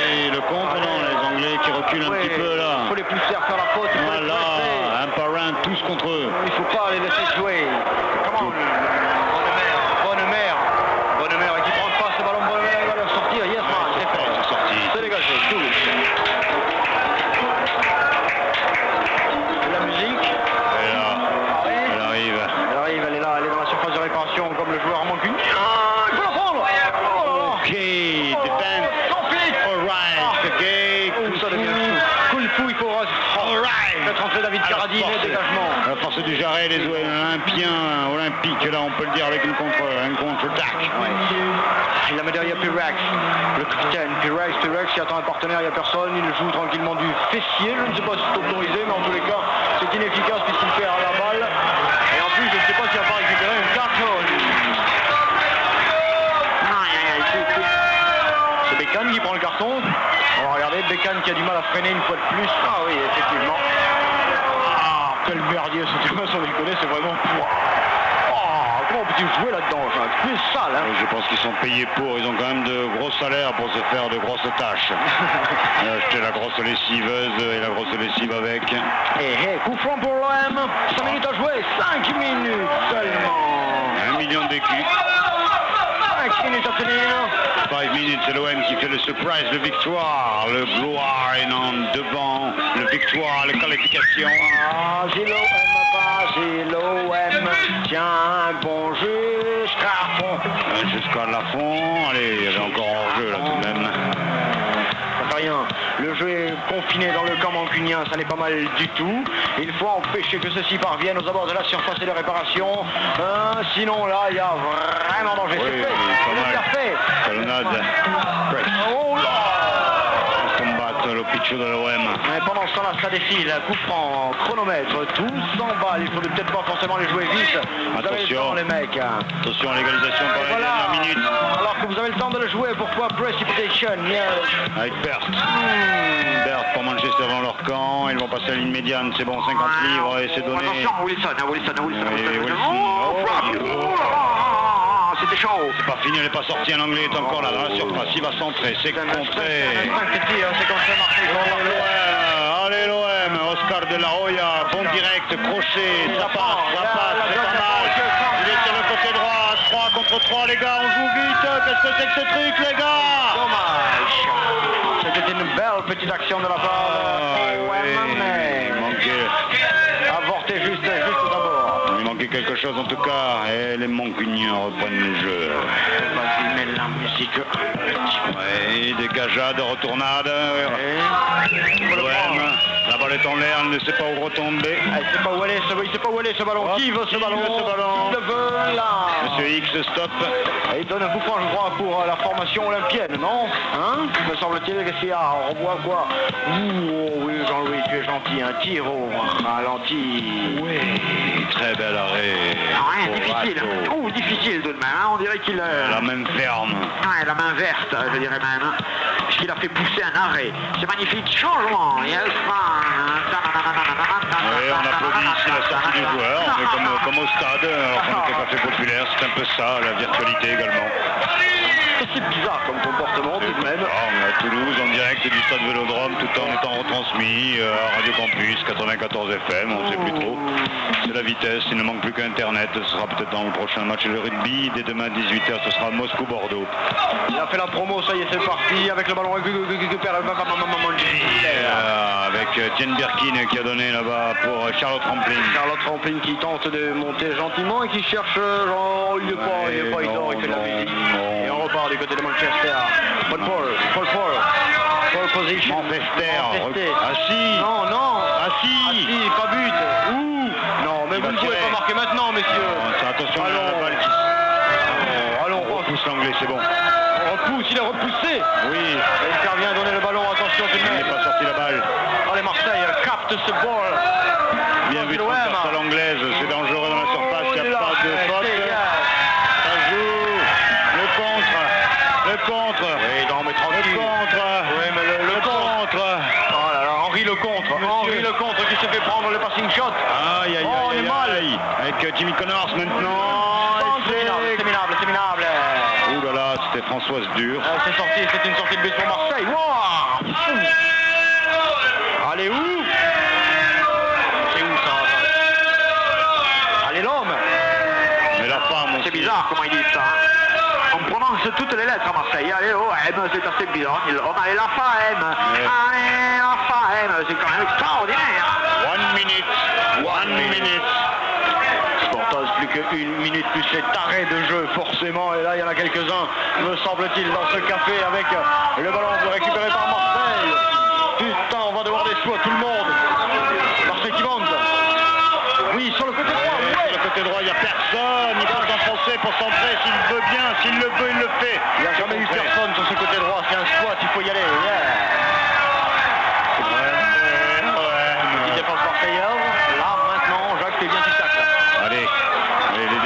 Et le contre, non, les Anglais qui reculent un petit peu là. Il faut les pousser à faire la faute. Voilà, un par un, tous contre eux. Il ne faut pas les laisser jouer. Comment? Bonne mère, et qui prend pas ce ballon, Bonne mère, il va le sortir. Yes, man, c'est fait. C'est sorti. C'est dégagé, tout. La musique. Elle arrive. Elle est là, elle est dans la surface de réparation, comme le joueur en manque une. Il faut la prendre. Ok, defense. Alright, ok. Ça devient coup de fou, il faut faire rentrer David Carradine, dégagement. La force du Jarret, les Olympiens olympiques, là on peut le dire avec une contre-attaque. Il la met derrière Pirax, le capitaine Pirax qui attend un partenaire, il n'y a personne, il joue tranquillement du fessier, je ne sais pas si c'est autorisé, mais en tous les cas c'est inefficace puisqu'il perd la balle. Et en plus je ne sais pas s'il va pas récupérer une carte jaune. C'est Bécane qui prend le carton. On va regarder, Bécane qui a du mal à freiner une fois de plus. Ah oui, effectivement. Ah, quel merdier ce terrain, sans déconner, c'est vraiment... Oh, comment peux-tu jouer là-dedans, Jacques? Tu es sale, hein? Je pense qu'ils sont payés pour, ils ont quand même de gros salaires pour se faire de grosses tâches. Acheter la grosse lessiveuse et la grosse lessive avec. Coup franc pour l'OM, 5 minutes à jouer, 5 minutes seulement. 1 million d'écus. 5 minutes à tenir. 5 minutes, c'est l'OM qui fait le surprise, le victoire. Le gloire est en devant, le victoire, la qualification. Ah, c'est l'OM, tiens, bon jeu, Scarpon. Jusqu'à la fond, allez, il y avait encore un jeu là tout de même. Ça fait rien, le jeu est confiné dans le camp mancunien, ça n'est pas mal du tout. Il faut empêcher que ceux-ci parviennent aux abords de la surface et de réparation. Sinon là, il y a vraiment danger. Oui, C'est fait. Talonnade. Oh là! Combattre le pitch de l'OM. Mais pendant ce temps-là, ça défile, coup franc, chronomètre, tout s'emballe. Il faut peut-être pas forcément les jouer vite. Vous avez le temps, les mecs. Attention, légalisation par les dernières minutes. Alors que vous avez le temps de le jouer, pourquoi Precipitation? Avec Berthe. Berthe pour Manchester dans leur camp. Ils vont passer à la ligne médiane. C'est bon, 50 livres et c'est donné. Attention, Wilson. C'était chaud. C'est pas fini, elle n'est pas sortie. Un anglais est encore là dans la surface. Il va centrer, c'est contré. Allez l'OM, Oscar de la Hoya, bon direct, crochet, ça passe, c'est pas mal. Il est sur le côté droit, 3 contre 3 les gars, on joue vite. Qu'est-ce que c'est que ce truc les gars? Dommage. C'était une belle petite action de la part de l'OM, mais avorté juste d'abord. Il manquait quelque chose en tout cas, et les Mancuniens reprennent le jeu. Vas-y, mets la musique. Oui, dégagade, retournade. L'OM, la balle est en l'air, elle ne sait pas où retomber. Il ne sait pas où aller ce ballon. Qui veut ce ballon? Qui le veut là? Monsieur X, stop. Et il donne un coup franc, je crois, pour la formation olympienne, non? Hein? Me semble-t-il, qu'est-ce qu'il y a? On revoit quoi? Oh oui, Jean-Louis, tu es gentil, un tir au ralenti. Oui, très bel arrêt. Rien, difficile. Oh, difficile tout de même, hein? On dirait qu'il... La main ferme. Ouais, la main verte, je dirais même. Puisqu'il a fait pousser un arrêt. C'est magnifique. Changement. Oui, on applaudit ici la sortie du joueur. On est comme au stade, alors qu'on n'était pas fait populaire. C'est un peu ça, la virtualité également. C'est bizarre comme comportement tout de même. On est à Toulouse en direct du stade Vélodrome tout en étant retransmis à Radio Campus 94 FM, on ne sait plus trop. C'est la vitesse, il ne manque plus qu'Internet. Ce sera peut-être dans le prochain match le rugby. Dès demain 18h, ce sera Moscou-Bordeaux. Il a fait la promo, ça y est, c'est parti. Avec le ballon avec Tienne Birkin qui a donné là-bas pour Charlotte Rampling. Charlotte Rampling qui tente de monter gentiment et qui cherche... il n'est pas, il dort, il fait de la musique. Et on repart du côté de Manchester. Paul position. Manchester. Assis. Non. Assis. Pas but. Ouh. Non, mais vous ne pouvez pas marquer maintenant, messieurs. Attention à la balle qui... Allons, on repousse l'anglais, c'est bon. On repousse, il a repoussé. Oui. Il parvient à donner le ballon, attention tout de même. Il n'est pas sorti la balle. Allez, Marseille capte ce ball. Bien vu de à l'anglaise, c'est dangereux dans la surface, il n'y a pas de faute. Ça joue. Le contre. Oui, non, mais tranquille. Le contre. Oui, mais le contre. Oh là là, Henri le contre. Henri le contre qui se fait prendre le passing shot. Aïe. On est mal. Avec Jimmy Connors maintenant. C'est minable. Ouh là là, c'était Françoise Dur. C'est une sortie de but pour Marseille. Wow. Allez, où? C'est où ça? Allez, l'homme. Mais la femme aussi. C'est bizarre comment ils disent ça. On prononce toutes les lettres à Marseille. Allez, OM, c'est assez bizarre. L'homme, allez, la femme. Allez, la femme. C'est quand même extraordinaire. 1 minute. Sportos, plus qu'une minute plus cet arrêt de jeu forcément. Et là, il y en a quelques-uns, me semble-t-il, dans ce café avec le ballon récupéré par Marseille. Putain, on va devoir des sous à tout le monde. Marseille qui monte. Oui, sur le côté droit. Sur le côté droit, il n'y a personne. Il faut s'enfoncer pour centrer. S'il veut bien, s'il le veut, il le fait. Il n'y a jamais eu personne sur ce côté droit. C'est un squat, il faut y aller. Petite défense marseillaise. Là, maintenant, Jacques, t'es bien tic-tac. Allez, les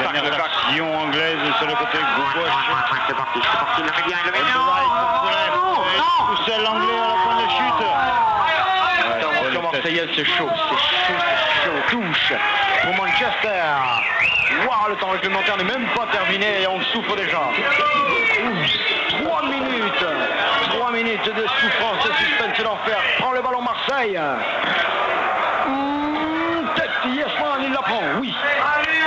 dernières actions anglaises sur le côté gauche. C'est parti, il le met bien, Tout seul l'anglais à la pointe de chute. Attention ça y est, c'est chaud, touche pour Manchester. Waouh, le temps réglementaire n'est même pas terminé et on souffre déjà. 3 minutes de souffrance, de suspense et d'enfer. Prends le ballon Marseille. Tête, yes man, il la prend, oui. Allez,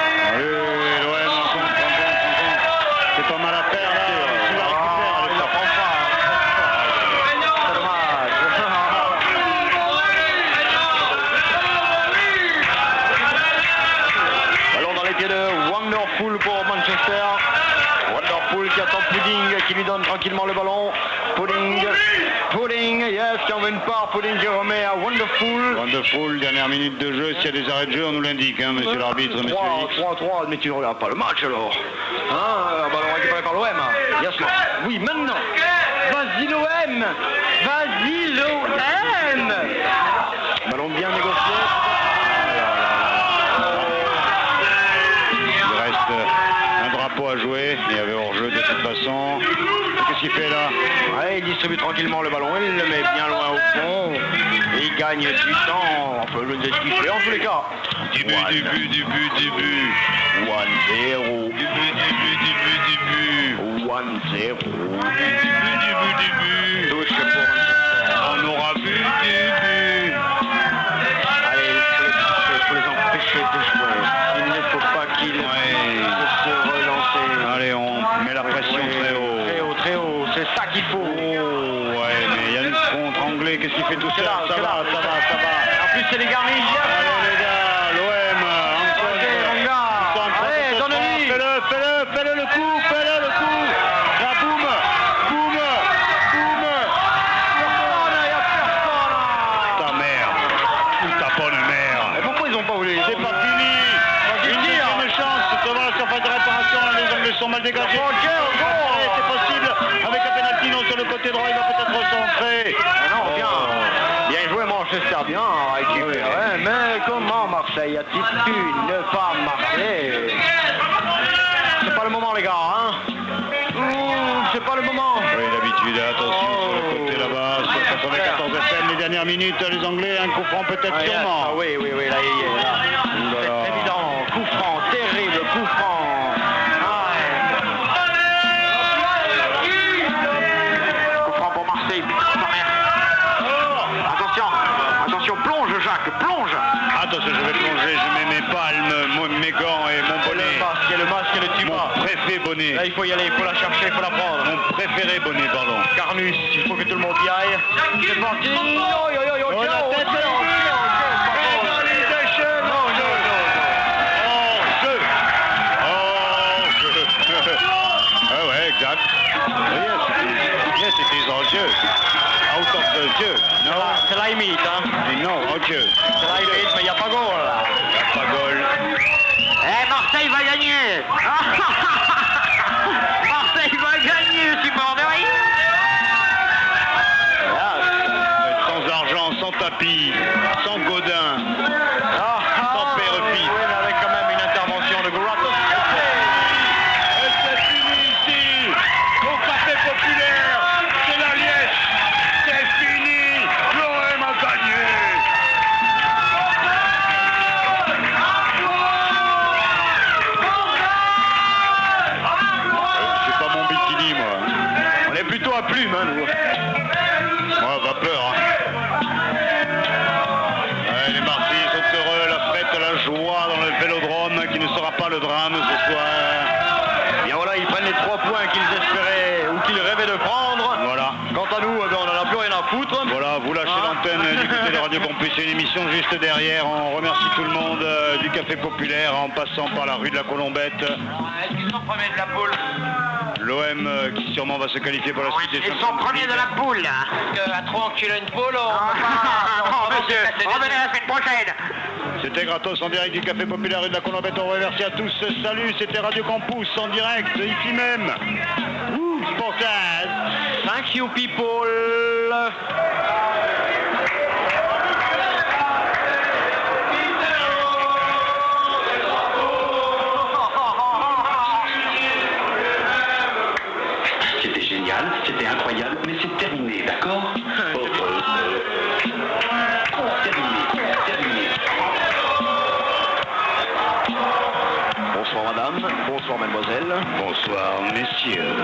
l'OM, c'est pas mal à faire là. Il la récupère, il la prend pas. C'est dommage. Ballon dans les pieds de Wonderful pour Manchester. Wonderful qui attend Pudding qui lui donne tranquillement le ballon. Pudding, yes, qui envoie une part. Pudding qui remet à Wonderful. Wonderful, dernière minute de jeu. S'il y a des arrêts de jeu, on nous l'indique, hein, monsieur l'arbitre, monsieur X. 3-3, mais tu ne regardes pas le match alors. Hein, ballon récupéré par l'OM. Yes, man. Oui, maintenant. Vas-y l'OM. Vas-y l'OM. Ballon bien négocié. Il reste un drapeau à jouer. Il y avait hors-jeu de toute façon. Qu'est-ce qu'il fait là? Ouais, il distribue tranquillement le ballon, il le met bien loin au fond. Et il gagne du temps. Enfin, le fait en tous les cas. Début. 1-0. Début. 1-0. Début. Touche pour Manchester. On aura vu début. Allez, il faut les empêcher de jouer. Il ne faut pas qu'ils se relancent. Allez, on met la pression très haut. Très haut, c'est ça qu'il faut. Oh, ouais, mais il y a une contre anglais, qu'est-ce qu'il fait tout seul? Ça va. En plus, c'est les garnis. Allez les gars, l'OM, encore mon gars. Allez, donne-lui. Fais-le le coup. Là, boum. Ta mère. Ta bonne mère. Et pourquoi ils ont pas voulu? C'est pas fini. Une chance, tu vois, la surface de réparation, les Anglais sont mal dégagés. Allez, c'est possible. Avec un penalty non sur le côté droit, il va peut-être recentrer. Non, bien joué Manchester, bien récupéré. Mais comment Marseille a-t-il pu ne pas marquer? C'est pas le moment les gars, hein? C'est pas le moment. Oui, d'habitude, attention sur le côté là-bas, sur 94 FM, les dernières minutes, les Anglais, un coup franc peut-être sûrement. Oui, là il est là. C'est évident, coup franc, terrible coup franc. Coup franc pour Marseille, Attention, plonge Jacques, plonge. Attention, je vais plonger, je mets mes palmes, mes gants et mon bonnet. Le masque et le tuba. Mon préfet bonnet. Là il faut y aller, il faut la chercher, il faut la prendre. Mon préféré bonnet, pardon. Carnus, il faut que tout le monde y aille. C'est parti. Oh, la tête Ah ouais, exact. Yes, it is all jeu. Out of the jeu. No. C'est la limite, hein. Non, au jeu. C'est la limite, mais il n'y a pas goal. Pas goal. Marseille va gagner. Marseille va gagner, supporter. Sans argent, sans tapis, sans Godin, sans Pérepit. Oui, mais avec quand même une intervention de Gratos. Et c'est fini ici, au Café Populaire, c'est la liesse, c'est fini, l'OM a gagné. C'est pas mon bikini, moi. On est plutôt à plume, hein, nous. Moi, pas peur, hein. Ouais, les Marseillais sont heureux, la fête, la joie dans le Vélodrome, qui ne sera pas le drame ce soir. Bien voilà, ils prennent les 3 points qu'ils espéraient ou qu'ils rêvaient de prendre. Voilà. Quant à nous, on n'en a plus rien à foutre. Voilà, vous lâchez l'antenne du côté de Radio Campus, c'est une émission juste derrière. On remercie tout le monde du Café Populaire en passant par la rue de la Colombette. Ils sont premiers de la poule. L'OM qui sûrement va se qualifier pour la suite des Ils sont premiers de la poule. Parce qu'à trop enculer une poule, non, monsieur, revenez la semaine prochaine. C'était gratos en direct du Café Populaire rue de la Colombette. On remercie à tous. Salut, c'était Radio Campus en direct, ici même. Sportage. Thank you, people. C'était génial, c'était incroyable, mais c'est terminé, d'accord? Terminé. Bonsoir mademoiselle. Bonsoir messieurs.